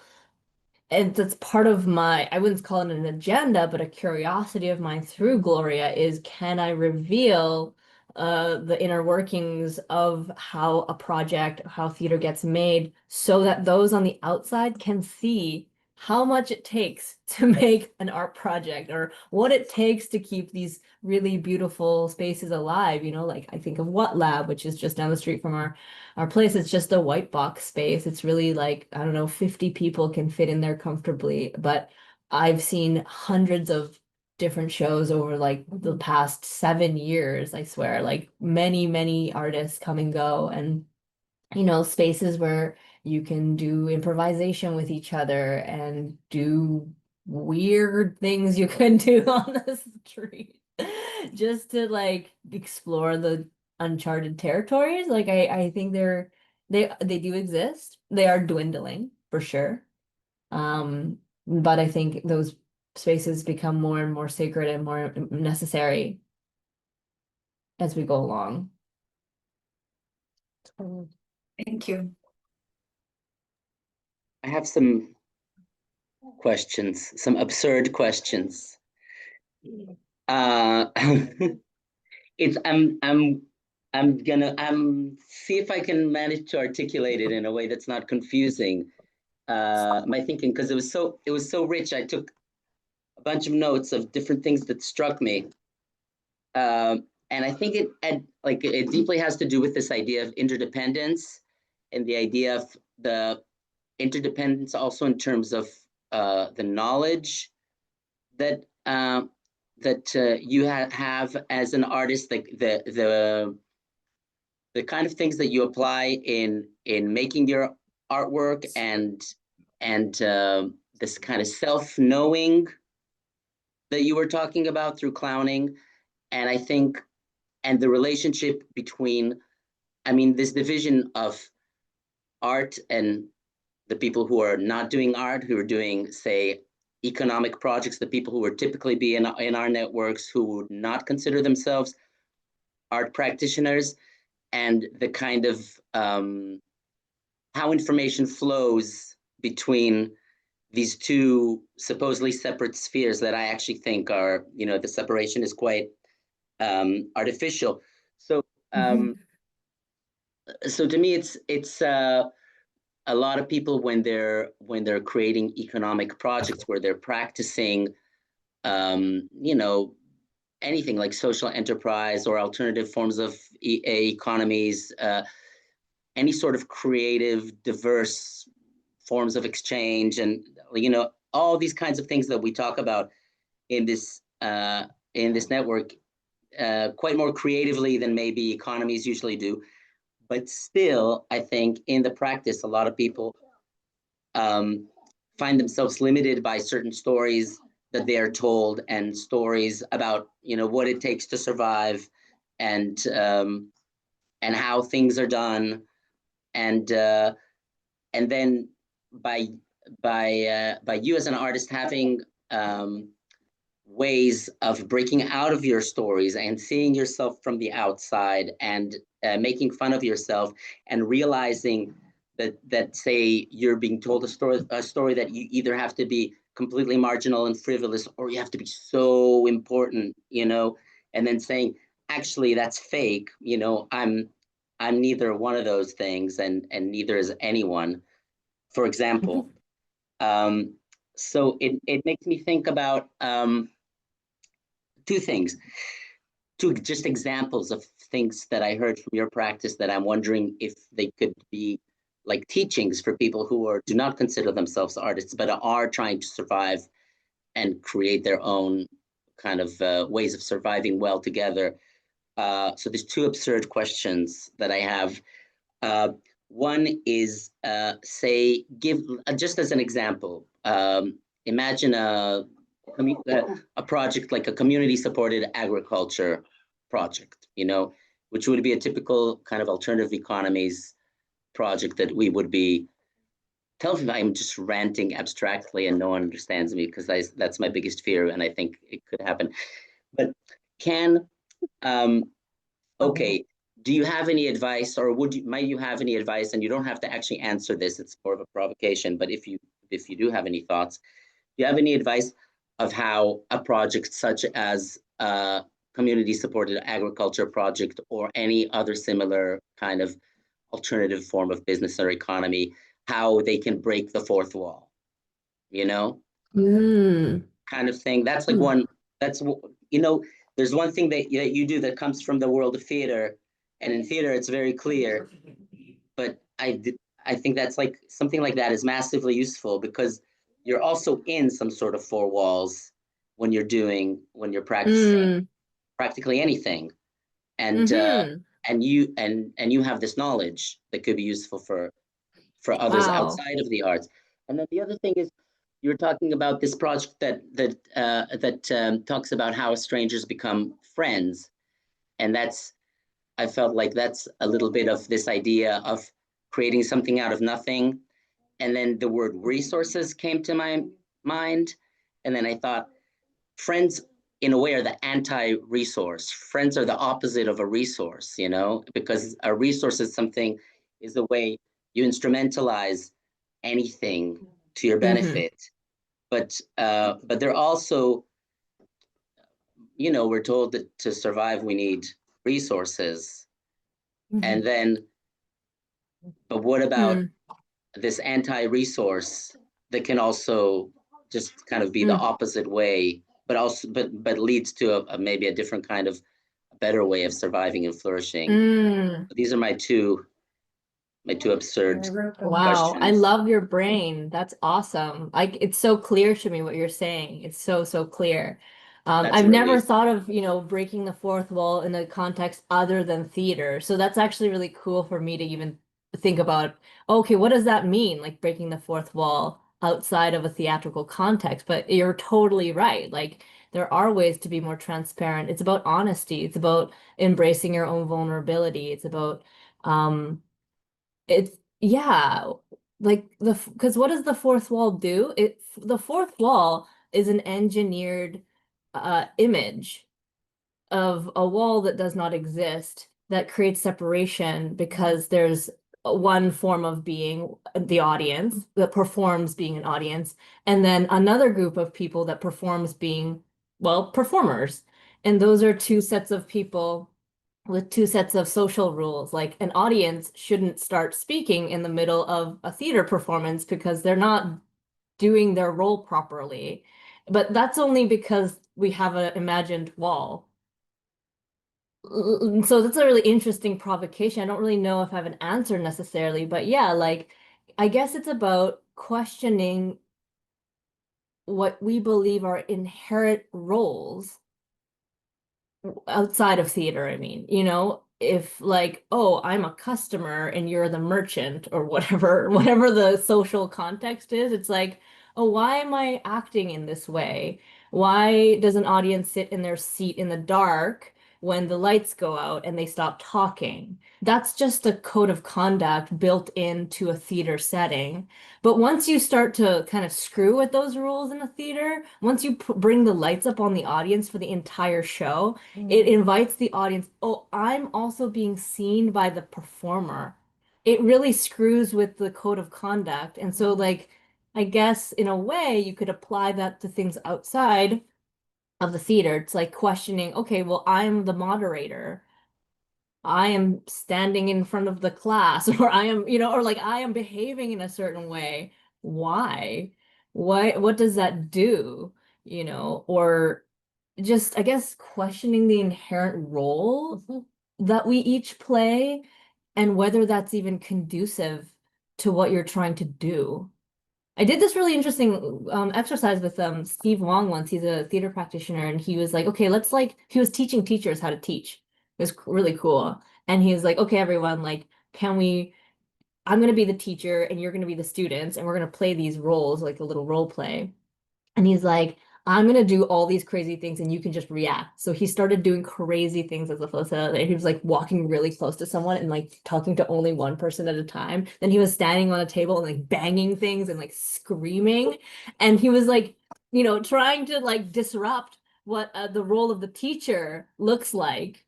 And that's part of my, I wouldn't call it an agenda, but a curiosity of mine through Gloria is, can I reveal the inner workings of how a project, how theater gets made, so that those on the outside can see how much it takes to make an art project, or what it takes to keep these really beautiful spaces alive. You know, like I think of What Lab, which is just down the street from our place. It's just a white box space. It's really like, I don't know, 50 people can fit in there comfortably. But I've seen hundreds of different shows over like the past 7 years, I swear, like many, many artists come and go, and you know, spaces where you can do improvisation with each other and do weird things you couldn't do on the street just to like explore the uncharted territories. Like I think they do exist. They are dwindling for sure. But I think those spaces become more and more sacred and more necessary as we go along. Thank you. I have some questions, some absurd questions. Uh, it's I'm gonna see if I can manage to articulate it in a way that's not confusing. My thinking, because it was so rich. I took a bunch of notes of different things that struck me. And I think it deeply has to do with this idea of interdependence, and the idea of the interdependence also in terms of the knowledge that you have as an artist, like the kind of things that you apply in making your artwork, and this kind of self-knowing that you were talking about through clowning. And I think, and the relationship between, I mean, this division of art and the people who are not doing art, who are doing, say, economic projects, the people who would typically be in our networks, who would not consider themselves art practitioners, and the kind of how information flows between these two supposedly separate spheres that I actually think are, you know, the separation is quite artificial. So, so to me, it's a lot of people when they're creating economic projects where they're practicing, you know, anything like social enterprise or alternative forms of economies, any sort of creative, diverse forms of exchange, and you know, all these kinds of things that we talk about in this network, quite more creatively than maybe economies usually do. But still, I think in the practice, a lot of people find themselves limited by certain stories that they are told, and stories about, you know, what it takes to survive, and how things are done, and then by you as an artist having ways of breaking out of your stories and seeing yourself from the outside, and making fun of yourself, and realizing that say you're being told a story that you either have to be completely marginal and frivolous, or you have to be so important, you know, and then saying, actually, that's fake, you know, I'm neither one of those things, and neither is anyone, for example. So it makes me think about two things, two just examples of things that I heard from your practice that I'm wondering if they could be like teachings for people who do not consider themselves artists, but are trying to survive and create their own kind of ways of surviving well together. So there's two absurd questions that I have. One is, say, just as an example, imagine a project like a community-supported agriculture project, you know, which would be a typical kind of alternative economies project that we would be. Tell me if I'm just ranting abstractly and no one understands me, because that's my biggest fear, and I think it could happen. But okay, do you have any advice, or might you have any advice? And you don't have to actually answer this; it's more of a provocation. But if you do have any thoughts, do you have any advice of how a project such as a community-supported agriculture project or any other similar kind of alternative form of business or economy, how they can break the fourth wall, you know, kind of thing? That's like one, that's, you know, there's one thing that you do that comes from the world of theater, and in theater it's very clear, but I think that's like, something like that is massively useful, because you're also in some sort of four walls when you're practicing practically anything, and you have this knowledge that could be useful for others outside of the arts. And then the other thing is, you're talking about this project that talks about how strangers become friends, and I felt like that's a little bit of this idea of creating something out of nothing. And then the word resources came to my mind, and then I thought, friends in a way are the anti-resource. Friends are the opposite of a resource, you know, because a resource is a way you instrumentalize anything to your benefit. But they're also, you know, we're told that to survive we need resources. And then, but what about this anti-resource that can also just kind of be the opposite way, but also but leads to maybe a different kind of better way of surviving and flourishing. These are my two absurd Wow, I questions. love your brain. That's awesome. It's so clear to me what you're saying. It's so clear. That's I've never really thought of, you know, breaking the fourth wall in a context other than theater. So that's actually really cool for me to even think about, okay, what does that mean? Like breaking the fourth wall outside of a theatrical context. But you're totally right. Like there are ways to be more transparent. It's about honesty. It's about embracing your own vulnerability. It's about it's yeah, like because what does the fourth wall do? The fourth wall is an engineered image of a wall that does not exist, that creates separation because there's one form of being, the audience, that performs being an audience, and then another group of people that performs being, well, performers. And those are two sets of people with two sets of social rules. Like an audience shouldn't start speaking in the middle of a theater performance because they're not doing their role properly. But that's only because we have an imagined wall. So that's a really interesting provocation. I don't really know if I have an answer necessarily, but yeah, like I guess it's about questioning what we believe are inherent roles outside of theater. I mean, if like, oh, I'm a customer and you're the merchant or whatever, whatever the social context is, it's like, oh, why am I acting in this way? Why does an audience sit in their seat in the dark when the lights go out and they stop talking? That's just a code of conduct built into a theater setting. But once you start to kind of screw with those rules in a theater, once you bring the lights up on the audience for the entire show, it invites the audience, oh, I'm also being seen by the performer. It really screws with the code of conduct. And so, like, I guess in a way, you could apply that to things outside of the theater. It's like questioning, okay, well, I'm the moderator. I am standing in front of the class, or I am, or like I am behaving in a certain way. Why? What does that do? Or just, I guess, questioning the inherent role that we each play and whether that's even conducive to what you're trying to do. I did this really interesting exercise with Steve Wong once. He's a theater practitioner, and he was like, okay, he was teaching teachers how to teach. It was really cool. And he was like, okay, everyone, like, I'm going to be the teacher and you're going to be the students, and we're going to play these roles, like a little role play. And he's like, I'm gonna do all these crazy things and you can just react. So he started doing crazy things as opposed to he was like walking really close to someone and like talking to only one person at a time. Then he was standing on a table and like banging things and like screaming. And he was like, trying to like disrupt what the role of the teacher looks like.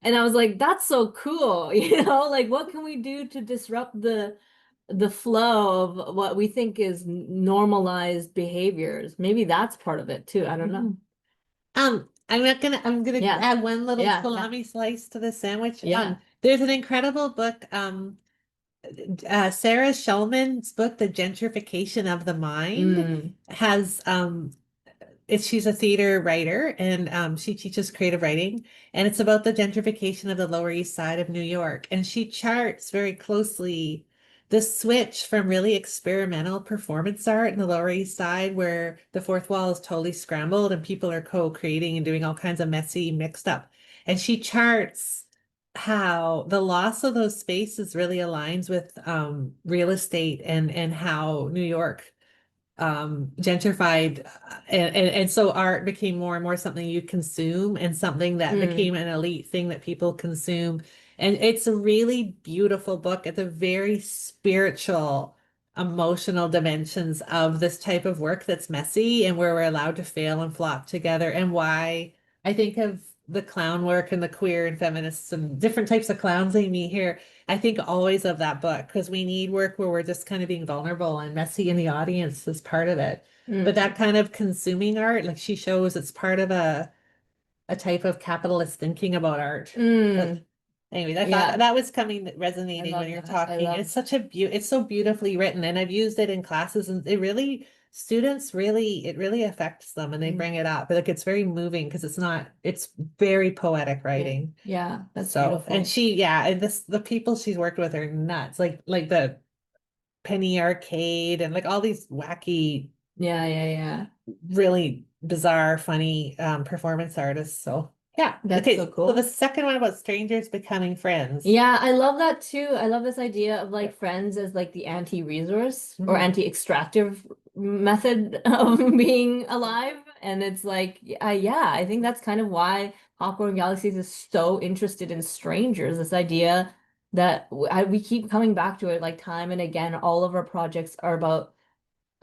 And I was like, that's so cool. Like what can we do to disrupt the flow of what we think is normalized behaviors? Maybe that's part of it too. I don't know. I'm gonna Yeah. add one little Yeah, salami slice to the sandwich. Yeah. There's an incredible book, Sarah Schulman's book, The Gentrification of the Mind, has she's a theater writer, and she teaches creative writing, and it's about the gentrification of the Lower East Side of New York, and she charts very closely the switch from really experimental performance art in the Lower East Side, where the fourth wall is totally scrambled and people are co-creating and doing all kinds of messy mixed up, and she charts how the loss of those spaces really aligns with real estate and how New York gentrified, and so art became more and more something you consume and something that became an elite thing that people consume. And it's a really beautiful book at the very spiritual, emotional dimensions of this type of work that's messy and where we're allowed to fail and flop together, and why I think of the clown work and the queer and feminists and different types of clowns they meet here. I think always of that book, because we need work where we're just kind of being vulnerable and messy in the audience is part of it. But that kind of consuming art, like she shows, it's part of a type of capitalist thinking about art. But anyways, I thought that was resonating when you're talking. It's such it's so beautifully written, and I've used it in classes, and it really affects them, and they bring it up. Like it's very moving because it's very poetic writing. Yeah, that's So, beautiful. and the people she's worked with are nuts. Like the Penny Arcade and like all these wacky, Yeah. really bizarre, funny performance artists. So yeah, That's okay. so cool. So the second one about strangers becoming friends. Yeah, I love that too. I love this idea of like friends as like the anti-resource or anti-extractive method of being alive. And it's like, yeah, I think that's kind of why Popcorn Galaxies is so interested in strangers. This idea that we keep coming back to it like time and again. All of our projects are about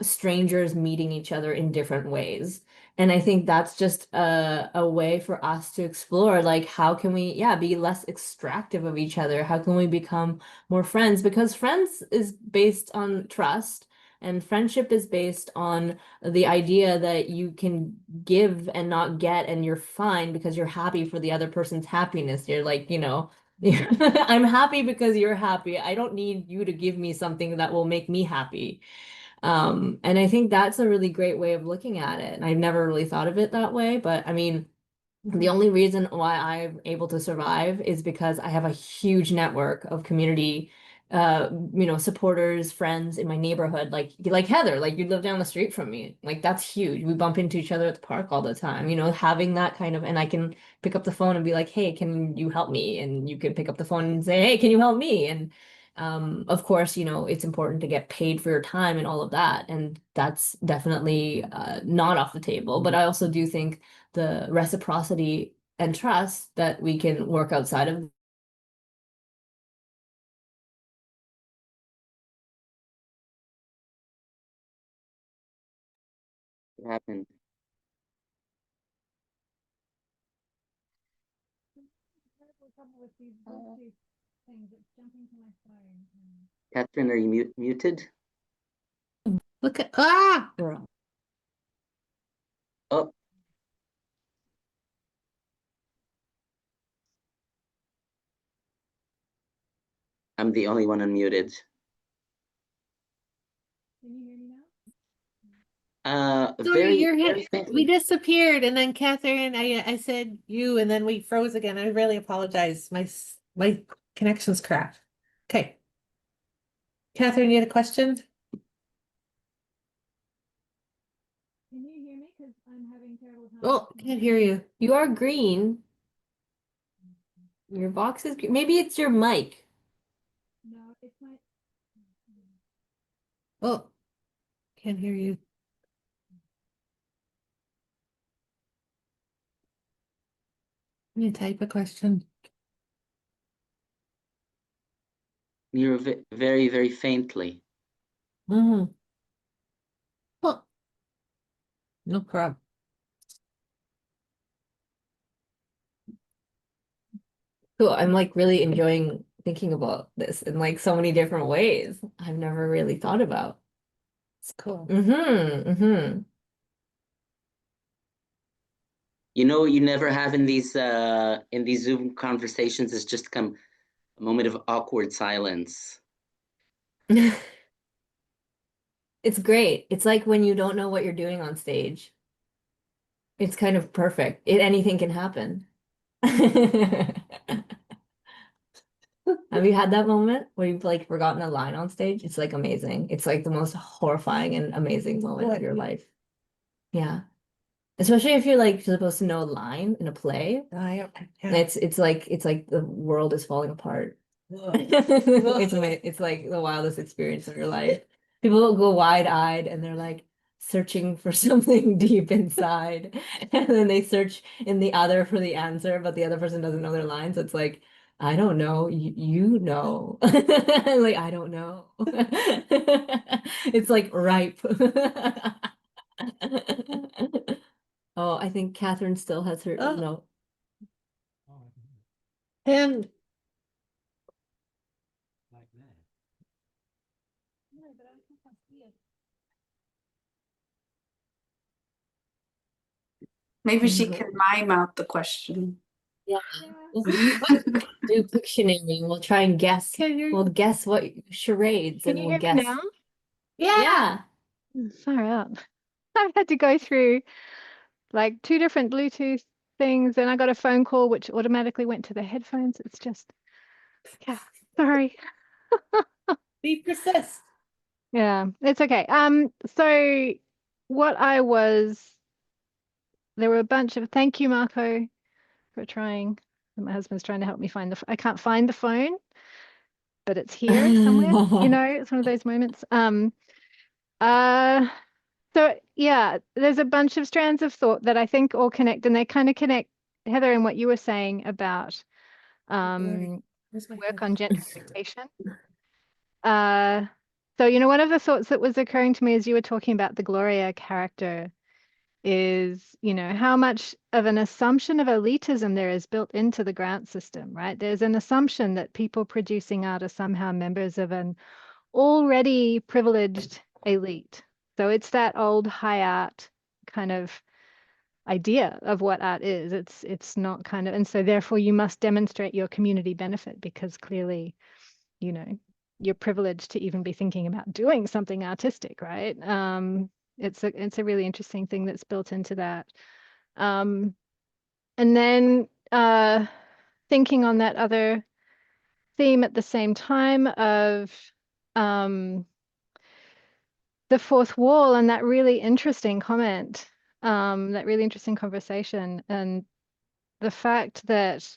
strangers meeting each other in different ways. And I think that's just a way for us to explore, like, how can we, be less extractive of each other? How can we become more friends? Because friends is based on trust, And friendship is based on the idea that you can give and not get, and you're fine because you're happy for the other person's happiness. You're like, you know, I'm happy because you're happy. I don't need you to give me something that will make me happy. And I think that's a really great way of looking at it. And I've never really thought of it that way, but I mean, the only reason why I'm able to survive is because I have a huge network of community, you know, supporters, friends in my neighborhood, like Heather, like you live down the street from me. Like that's huge. We bump into each other at the park all the time, you know, having that kind of, and I can pick up the phone and be like, hey, can you help me? And you can pick up the phone and say, hey, can you help me? And of course, you know, it's important to get paid for your time and all of that. And that's definitely not off the table. But I also do think the reciprocity and trust that we can work outside of What happened? Catherine, are you muted? Look at Oh, I'm the only one unmuted. Sorry, your very head. faintly. We disappeared, and then Catherine, I said you, and then we froze again. I really apologize. My connection's crap. Okay, Catherine, you had a question? Can you hear me? Because I'm having terrible time. Oh, can't hear you. You are green. Your box is green. Maybe it's your mic. No, it's my. Oh, can't hear you. Can you type a question? You're very, very faintly. Mm-hmm. Oh, no problem. Cool. I'm like really enjoying thinking about this in like so many different ways I've never really thought about. It's cool. You know, you never have in these Zoom conversations is just come a moment of awkward silence. It's great. It's like when you don't know what you're doing on stage. It's kind of perfect. Anything can happen. Have you had that moment where you've like forgotten a line on stage? It's like amazing. It's like the most horrifying and amazing moment of your life. Yeah. Especially if you're like supposed to know a line in a play. Yeah. It's like the world is falling apart. Ugh. It's like the wildest experience of your life. People will go wide-eyed and they're like searching for something deep inside. And then they search in the other for the answer, but the other person doesn't know their line. So it's like, I don't know, you know. Like, I don't know. It's like ripe. Oh, I think Catherine still has her Oh. no. And Maybe she can mime out the question. Yeah. We'll do Pictionary. We'll try and guess. We'll guess what charades Can and you we'll hear me guess. now? Yeah. Far out. I've had to go through like 2 different Bluetooth things, and I got a phone call which automatically went to the headphones. It's just, yeah, sorry. we persist. Yeah, it's okay. So what there were a bunch of, thank you, Marco, for trying. My husband's trying to help me find I can't find the phone, but it's here somewhere. You know, it's one of those moments. So yeah, there's a bunch of strands of thought that I think all connect, and they kind of connect, Heather, in what you were saying about work on gentrification. So, you know, one of the thoughts that was occurring to me as you were talking about the Gloria character is, you know, how much of an assumption of elitism there is built into the grant system, right? There's an assumption that people producing art are somehow members of an already privileged elite. So it's that old high art kind of idea of what art is. It's not kind of, and so therefore you must demonstrate your community benefit because clearly, you know, you're privileged to even be thinking about doing something artistic, right? It's a really interesting thing that's built into that. And then thinking on that other theme at the same time of the fourth wall and that really interesting comment, that really interesting conversation, and the fact that,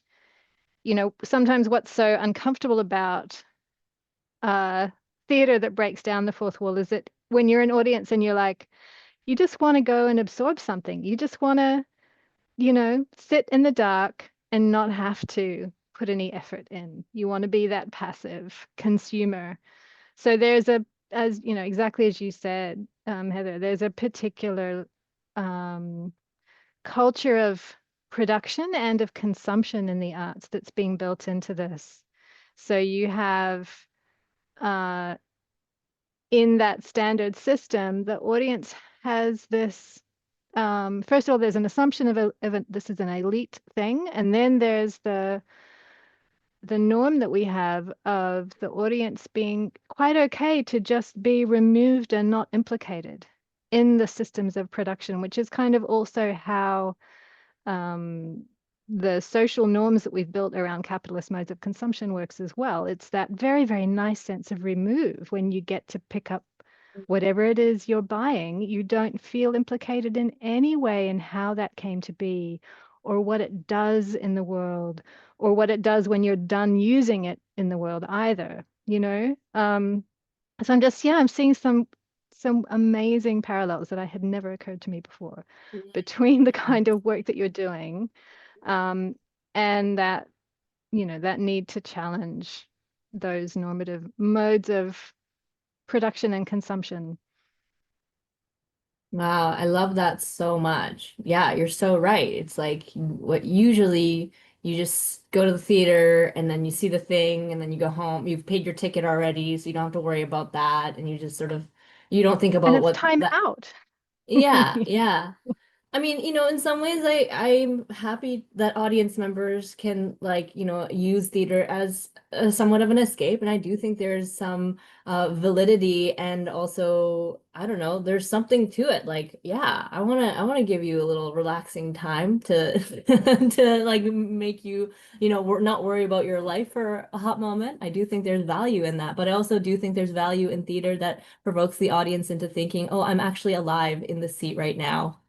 you know, sometimes what's so uncomfortable about theater that breaks down the fourth wall is that when you're an audience and you're like, you just want to go and absorb something, you just want to, you know, sit in the dark and not have to put any effort in. You want to be that passive consumer. So there's a, as you know, exactly as you said, Heather, there's a particular culture of production and of consumption in the arts that's being built into this. So you have in that standard system, the audience has this, first of all, there's an assumption of this is an elite thing, and then there's the norm that we have of the audience being quite okay to just be removed and not implicated in the systems of production, which is kind of also how the social norms that we've built around capitalist modes of consumption works as well. It's that very, very nice sense of remove when you get to pick up whatever it is you're buying. You don't feel implicated in any way in how that came to be or what it does in the world or what it does when you're done using it in the world either, you know? So I'm just, yeah, I'm seeing some amazing parallels that I had never occurred to me before between the kind of work that you're doing and that, you know, that need to challenge those normative modes of production and consumption. Wow, I love that so much. Yeah, you're so right. It's like what usually you just go to the theater and then you see the thing and then you go home. You've paid your ticket already, so you don't have to worry about that. And you just sort of you don't think And about it's what time that. out. Yeah, yeah. I mean, in some ways I'm happy that audience members can like, use theater as somewhat of an escape. And I do think there's some validity and also, I don't know, there's something to it. Like, yeah, I wanna give you a little relaxing time to to like make you, not worry about your life for a hot moment. I do think there's value in that, but I also do think there's value in theater that provokes the audience into thinking, oh, I'm actually alive in the seat right now.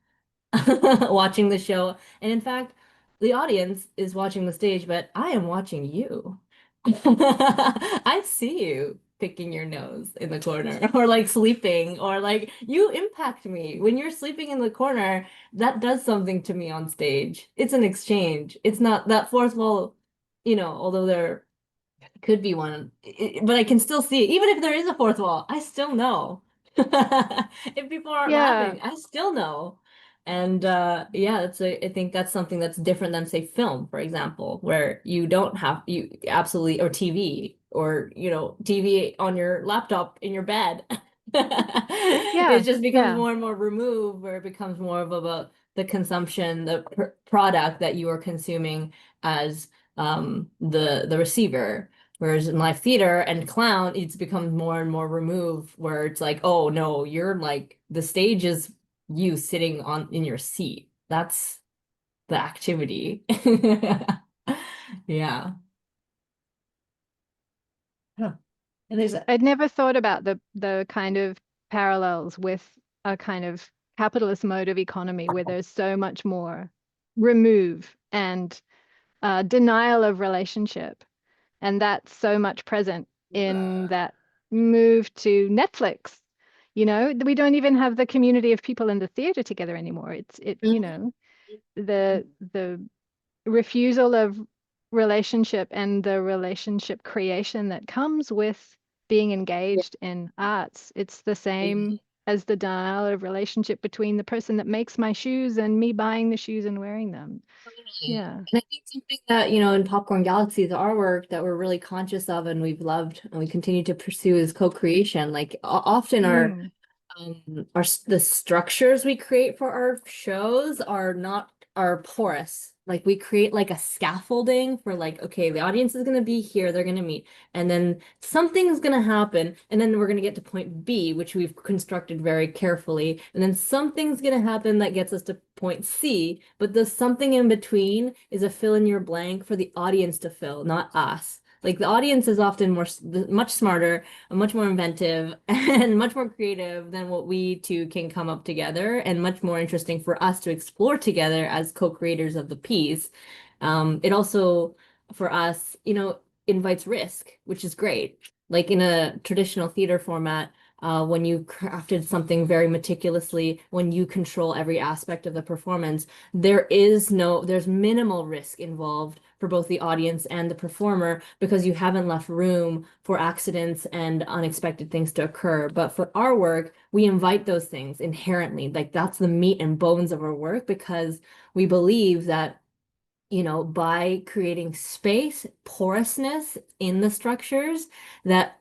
Watching the show. And in fact, the audience is watching the stage, but I am watching you. I see you picking your nose in the corner or like sleeping or like you impact me. When you're sleeping in the corner, that does something to me on stage. It's an exchange. It's not that fourth wall, although there could be one, but I can still see it. Even if there is a fourth wall, I still know. If people aren't Yeah. laughing, I still know. And yeah, I think that's something that's different than say film, for example, where you don't have you absolutely or TV or TV on your laptop in your bed. Yeah. It just becomes Yeah. more and more removed, where it becomes more of about the consumption, the product that you are consuming as the receiver. Whereas in live theater and clown, it's become more and more removed, where it's like, oh no, you're like the stage is you sitting in your seat. That's the activity. Yeah. Huh. And there's a I'd never thought about the kind of parallels with a kind of capitalist mode of economy where there's so much more remove and denial of relationship. And that's so much present in that move to Netflix. We don't even have the community of people in the theater together anymore. The refusal of relationship and the relationship creation that comes with being engaged in arts. It's the same as the denial of relationship between the person that makes my shoes and me buying the shoes and wearing them. Yeah. And I think something that, in Popcorn Galaxies, our work that we're really conscious of and we've loved and we continue to pursue is co-creation. Like often our Mm. the structures we create for our shows are porous. Like we create like a scaffolding for like, okay, the audience is gonna be here, they're gonna meet, and then something's gonna happen, and then we're gonna get to point B, which we've constructed very carefully, and then something's gonna happen that gets us to point C, but the something in between is a fill in your blank for the audience to fill, not us. Like the audience is often much smarter, much more inventive, and much more creative than what we two can come up together, and much more interesting for us to explore together as co-creators of the piece. It also, for us, invites risk, which is great. Like in a traditional theater format, when you crafted something very meticulously, when you control every aspect of the performance, there's minimal risk involved for both the audience and the performer because you haven't left room for accidents and unexpected things to occur. But for our work, we invite those things inherently. Like that's the meat and bones of our work because we believe that, by creating space, porousness in the structures, that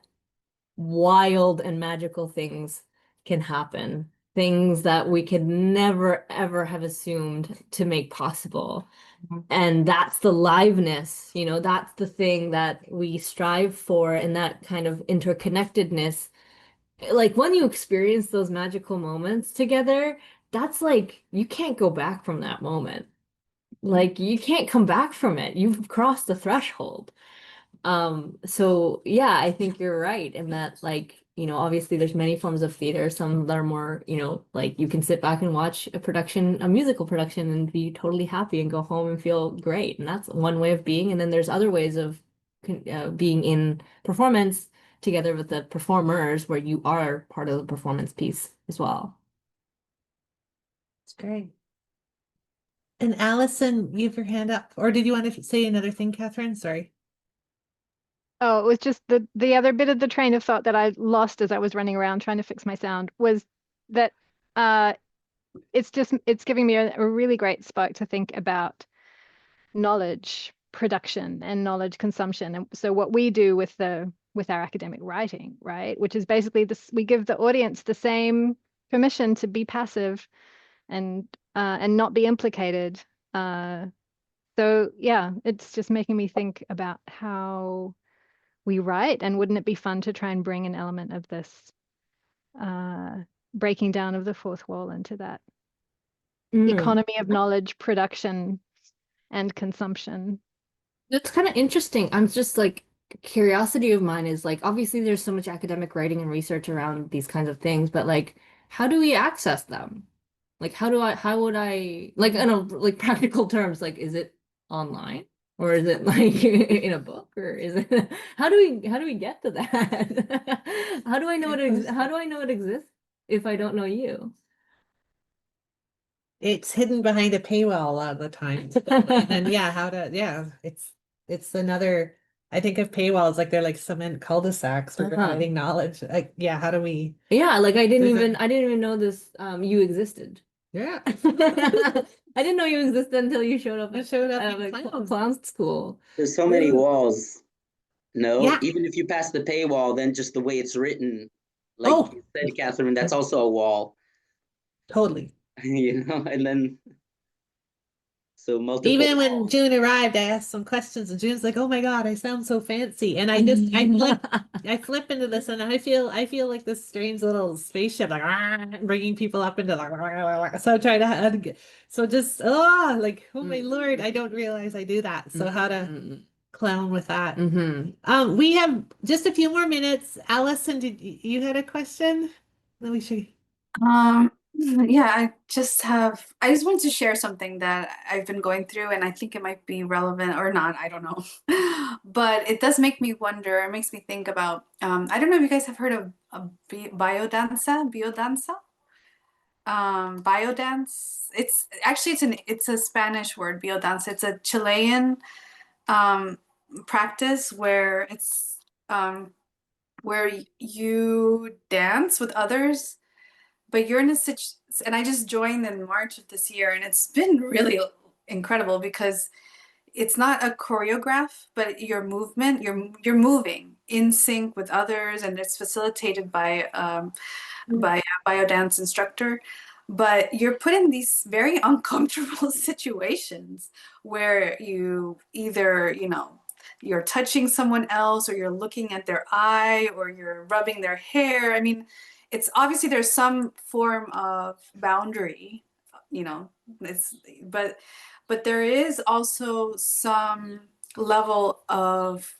wild and magical things can happen. Things that we could never, ever have assumed to make possible. And that's the liveness, that's the thing that we strive for, and that kind of interconnectedness. Like when you experience those magical moments together, that's like you can't go back from that moment. Like you can't come back from it. You've crossed the threshold. So yeah, I think you're right in that, like, obviously there's many forms of theater, some that are more, like you can sit back and watch a musical production and be totally happy and go home and feel great. And that's one way of being. And then there's other ways of being in performance together with the performers where you are part of the performance piece as well. It's great. And Allison, you have your hand up. Or did you want to say another thing, Catherine? Sorry. Oh, it was just the other bit of the train of thought that I lost as I was running around trying to fix my sound was that it's giving me a really great spark to think about knowledge production and knowledge consumption. And so what we do with our academic writing, right, which is basically this, we give the audience the same permission to be passive and not be implicated. So yeah, it's just making me think about how we write, and wouldn't it be fun to try and bring an element of this breaking down of the fourth wall into that economy of knowledge production and consumption. That's kind of interesting. I'm just like, curiosity of mine is like, obviously there's so much academic writing and research around these kinds of things, but like, how do we access them? Like, how would I, like, in like practical terms, like, is it online or is it like in a book or is it, how do we get to that? How do I know it exists if I don't know you? It's hidden behind a paywall a lot of the time. And yeah, it's another, I think of paywalls like they're like cement cul-de-sacs for providing knowledge. Like, yeah, how do we? Yeah, like I didn't even know this you existed. Yeah. I didn't know you existed until you showed up at like clown school. There's so many walls. No, Yeah. even if you pass the paywall, then just the way it's written, like you said, Catherine, that's also a wall. Totally. And then so multiple Even when walls. June arrived, I asked some questions, and June's like, "Oh my God, I sound so fancy." And I flip into this, and I feel like this strange little spaceship, like bringing people up into like. So I'm trying to get. So just like, oh my Lord, I don't realize I do that. So how to clown with that? We have just a few more minutes. Allison, did you had a question? Let me show you. Yeah, I just wanted to share something that I've been going through, and I think it might be relevant or not, I don't know. But it does make me wonder, it makes me think about, I don't know if you guys have heard of biodanza. Biodance. It's actually, it's a Spanish word, biodanza. It's a Chilean practice where it's where you dance with others, but you're in a situation, and I just joined in March of this year, and it's been really incredible because it's not a choreograph, but your movement, you're moving in sync with others, and it's facilitated by a biodance instructor. But you're put in these very uncomfortable situations where you either, you're touching someone else, or you're looking at their eye, or you're rubbing their hair. I mean, it's obviously there's some form of boundary, it's, but there is also some level of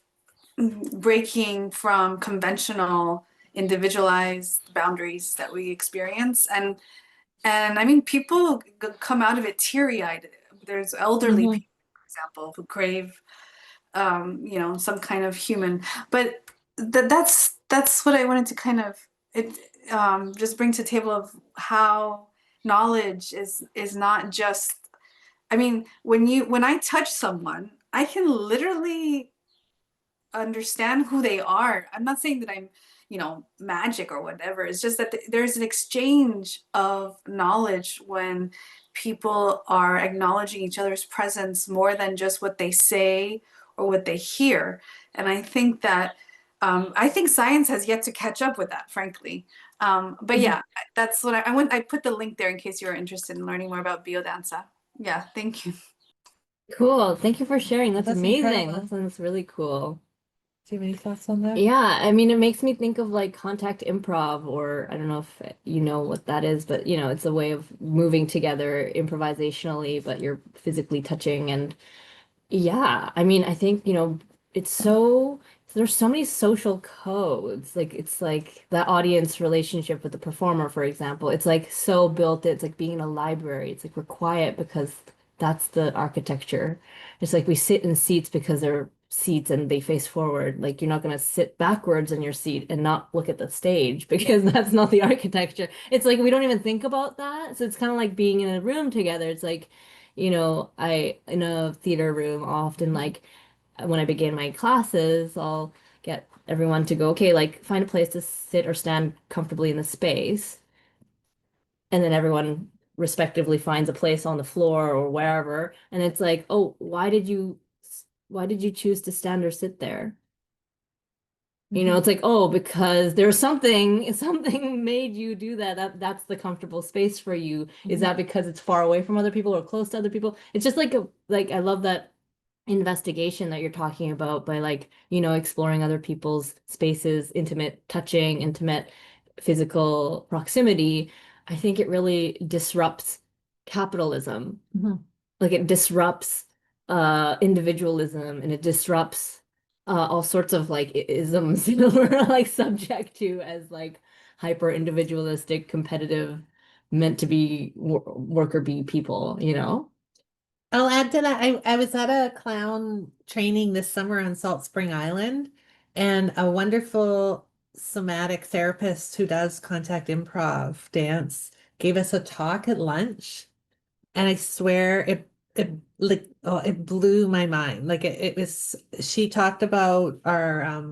breaking from conventional individualized boundaries that we experience. And I mean, people come out of it teary-eyed. There's elderly Mhm. people, for example, who crave some kind of human. But that's what I wanted to kind of just bring to the table, of how knowledge is not just, I mean, when I touch someone, I can literally understand who they are. I'm not saying that I'm, magic or whatever. It's just that there's an exchange of knowledge when people are acknowledging each other's presence more than just what they say or what they hear. And I think that I think science has yet to catch up with that, frankly. But yeah, that's what I want. I put the link there in case you're interested in learning more about biodanza. Yeah, thank you. Cool. Thank you for sharing. That's That's amazing. incredible. That sounds really cool. Do you have any thoughts on that? Yeah, I mean, it makes me think of like contact improv, or I don't know if you know what that is, but it's a way of moving together improvisationally, but you're physically touching. And yeah, I mean, I think, it's so, there's so many social codes. Like, it's like that audience relationship with the performer, for example. It's like so built, it's like being in a library. It's like we're quiet because that's the architecture. It's like we sit in seats because they're seats and they face forward. Like, you're not going to sit backwards in your seat and not look at the stage because that's not the architecture. It's like we don't even think about that. So it's kind of like being in a room together. It's like, in a theater room, often like when I begin my classes, I'll get everyone to go, okay, like find a place to sit or stand comfortably in the space. And then everyone respectively finds a place on the floor or wherever. And it's like, oh, why did you choose to stand or sit there? It's like, oh, because there's something made you do that. That's the comfortable space for you. Is that because it's far away from other people or close to other people? It's just like I love that investigation that you're talking about by like, exploring other people's spaces, intimate touching, intimate physical proximity. I think it really disrupts capitalism. Like it disrupts individualism, and it disrupts all sorts of like isms that we're like subject to as like hyper individualistic, competitive, meant to be worker bee people. I'll add to that. I was at a clown training this summer on Salt Spring Island, and a wonderful somatic therapist who does contact improv dance gave us a talk at lunch. And I swear it like, oh, it blew my mind. Like it was, she talked about our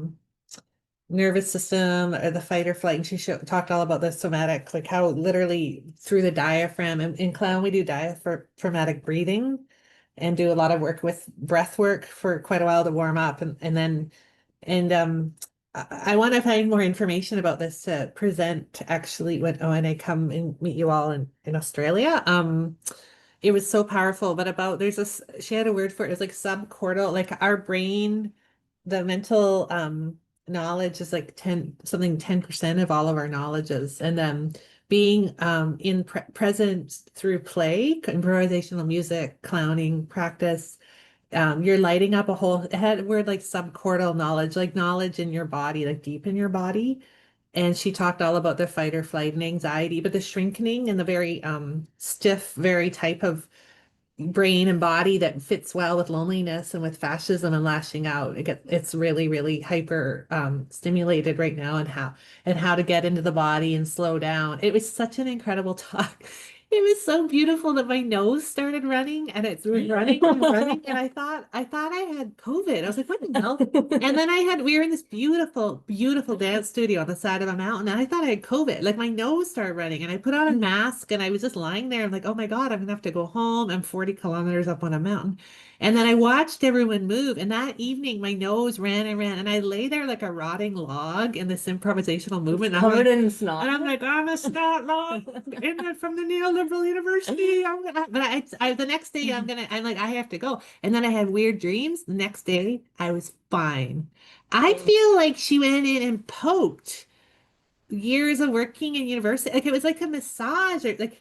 nervous system, or the fight or flight, and she talked all about the somatic, like how literally through the diaphragm, and in clown we do diaphragmatic breathing and do a lot of work with breath work for quite a while to warm up, and then I want to find more information about this to present actually when I come and meet you all in Australia. It was so powerful, but she had a word for it. It was like subcortical, like our brain, the mental knowledge is like 10% of all of our knowledges. And being present through play, improvisational music, clowning practice, you're lighting up a whole, it had a word like subcortical knowledge, like knowledge in your body, like deep in your body. And she talked all about the fight or flight and anxiety, but the shrinking and the very stiff, very type of brain and body that fits well with loneliness and with fascism and lashing out. It's really, really hyper stimulated right now, and how to get into the body and slow down. It was such an incredible talk. It was so beautiful that my nose started running, and it's running and running. And I thought I had COVID. I was like, what the hell? And then we were in this beautiful, beautiful dance studio on the side of a mountain, and I thought I had COVID. Like my nose started running, and I put on a mask, and I was just lying there. I'm like, oh my God, I'm gonna have to go home. I'm 40 kilometers up on a mountain. And then I watched everyone move, and that evening my nose ran and ran, and I lay there like a rotting log in this improvisational movement. And I'm Covered like, in snot. and I'm like, I'm a snot log from the neoliberal university. The next day I'm like, I have to go. And then I had weird dreams. The next day I was fine. I feel like she went in and poked years of working in university. Like it was like a massage or like,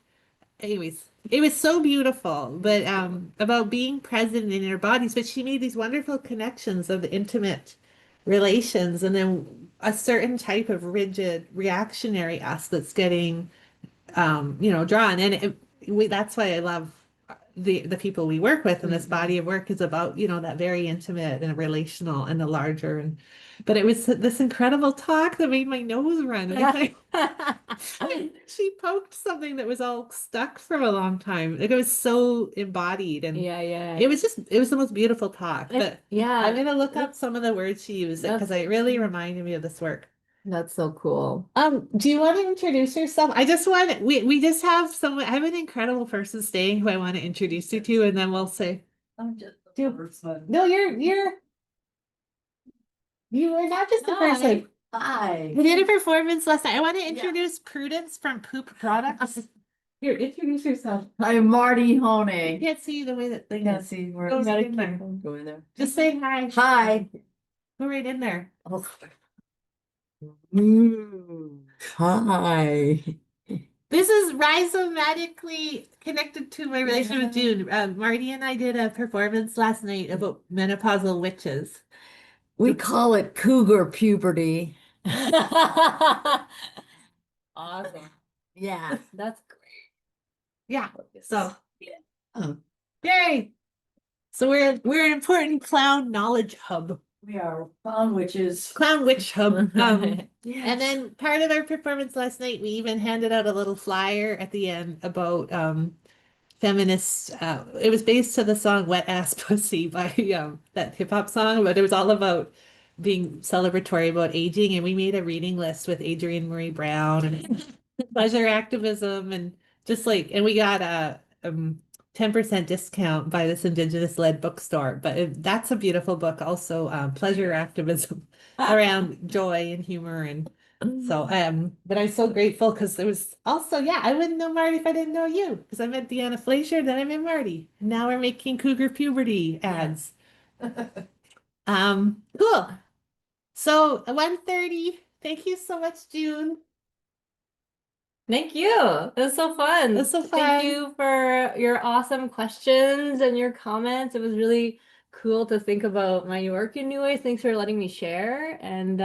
anyways, it was so beautiful, but about being present in our bodies. But she made these wonderful connections of the intimate relations, and then a certain type of rigid reactionary us that's getting drawn. And that's why I love the people we work with, and this body of work is about, that very intimate and relational and the larger. And but it was this incredible talk that made my nose run. And she poked something that was all stuck for a long time. Like it was so embodied, and Yeah. it was the most beautiful talk. But Yeah, I'm gonna look up some of the words she used because it really reminded me of this work. that's so cool. Do you want to introduce yourself? I just want we just have someone. I have an incredible person staying who I want to introduce you to, and then we'll say. I'm just the person. No, you are not just the person. Hi. We did a performance last night. I want to introduce Prudence from Poop Products. Here, introduce yourself. I'm Marty I Honig. can't see the way that thing Can't is. see where Go it's right in there. Go in there. Just say hi. Hi. Go right in there. Oh. Hi. This is rhizomatically connected to my relation with June. Marty and I did a performance last night about menopausal witches. We call it cougar puberty. Awesome. Yeah. That's great. Yeah. So Oh, yay. So we're an important clown knowledge hub. we are clown witches. Clown witch hub. And Yes. then part of our performance last night, we even handed out a little flyer at the end about feminists. It was based to the song Wet Ass Pussy by that hip hop song, but it was all about being celebratory about aging. And we made a reading list with Adrienne Marie Brown and pleasure activism, and and we got a 10% discount by this Indigenous led bookstore. But that's a beautiful book, also pleasure activism around joy and humor. And so but I'm so grateful because there was also, I wouldn't know Marty if I didn't know you, because I met Deanna Fleischer, then I met Marty. Now we're making Cougar Puberty ads. Cool. So 1:30. Thank you so much, June. Thank you. It was so fun. It was so Thank fun. you for your awesome questions and your comments. It was really cool to think about my work in new ways. Thanks for letting me share. And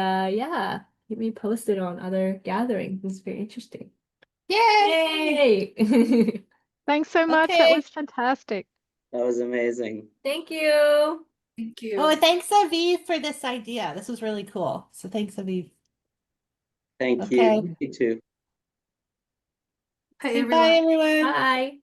keep me posted on other gatherings. It's very interesting. Yay! Yay! Thanks so much. That Okay. was fantastic. That was amazing. Thank you. Thank you. Oh, and thanks, Aviv, for this idea. This was really cool. So thanks, Aviv. Thank Okay. you. You too. Hi, Say everyone. bye, everyone. Bye.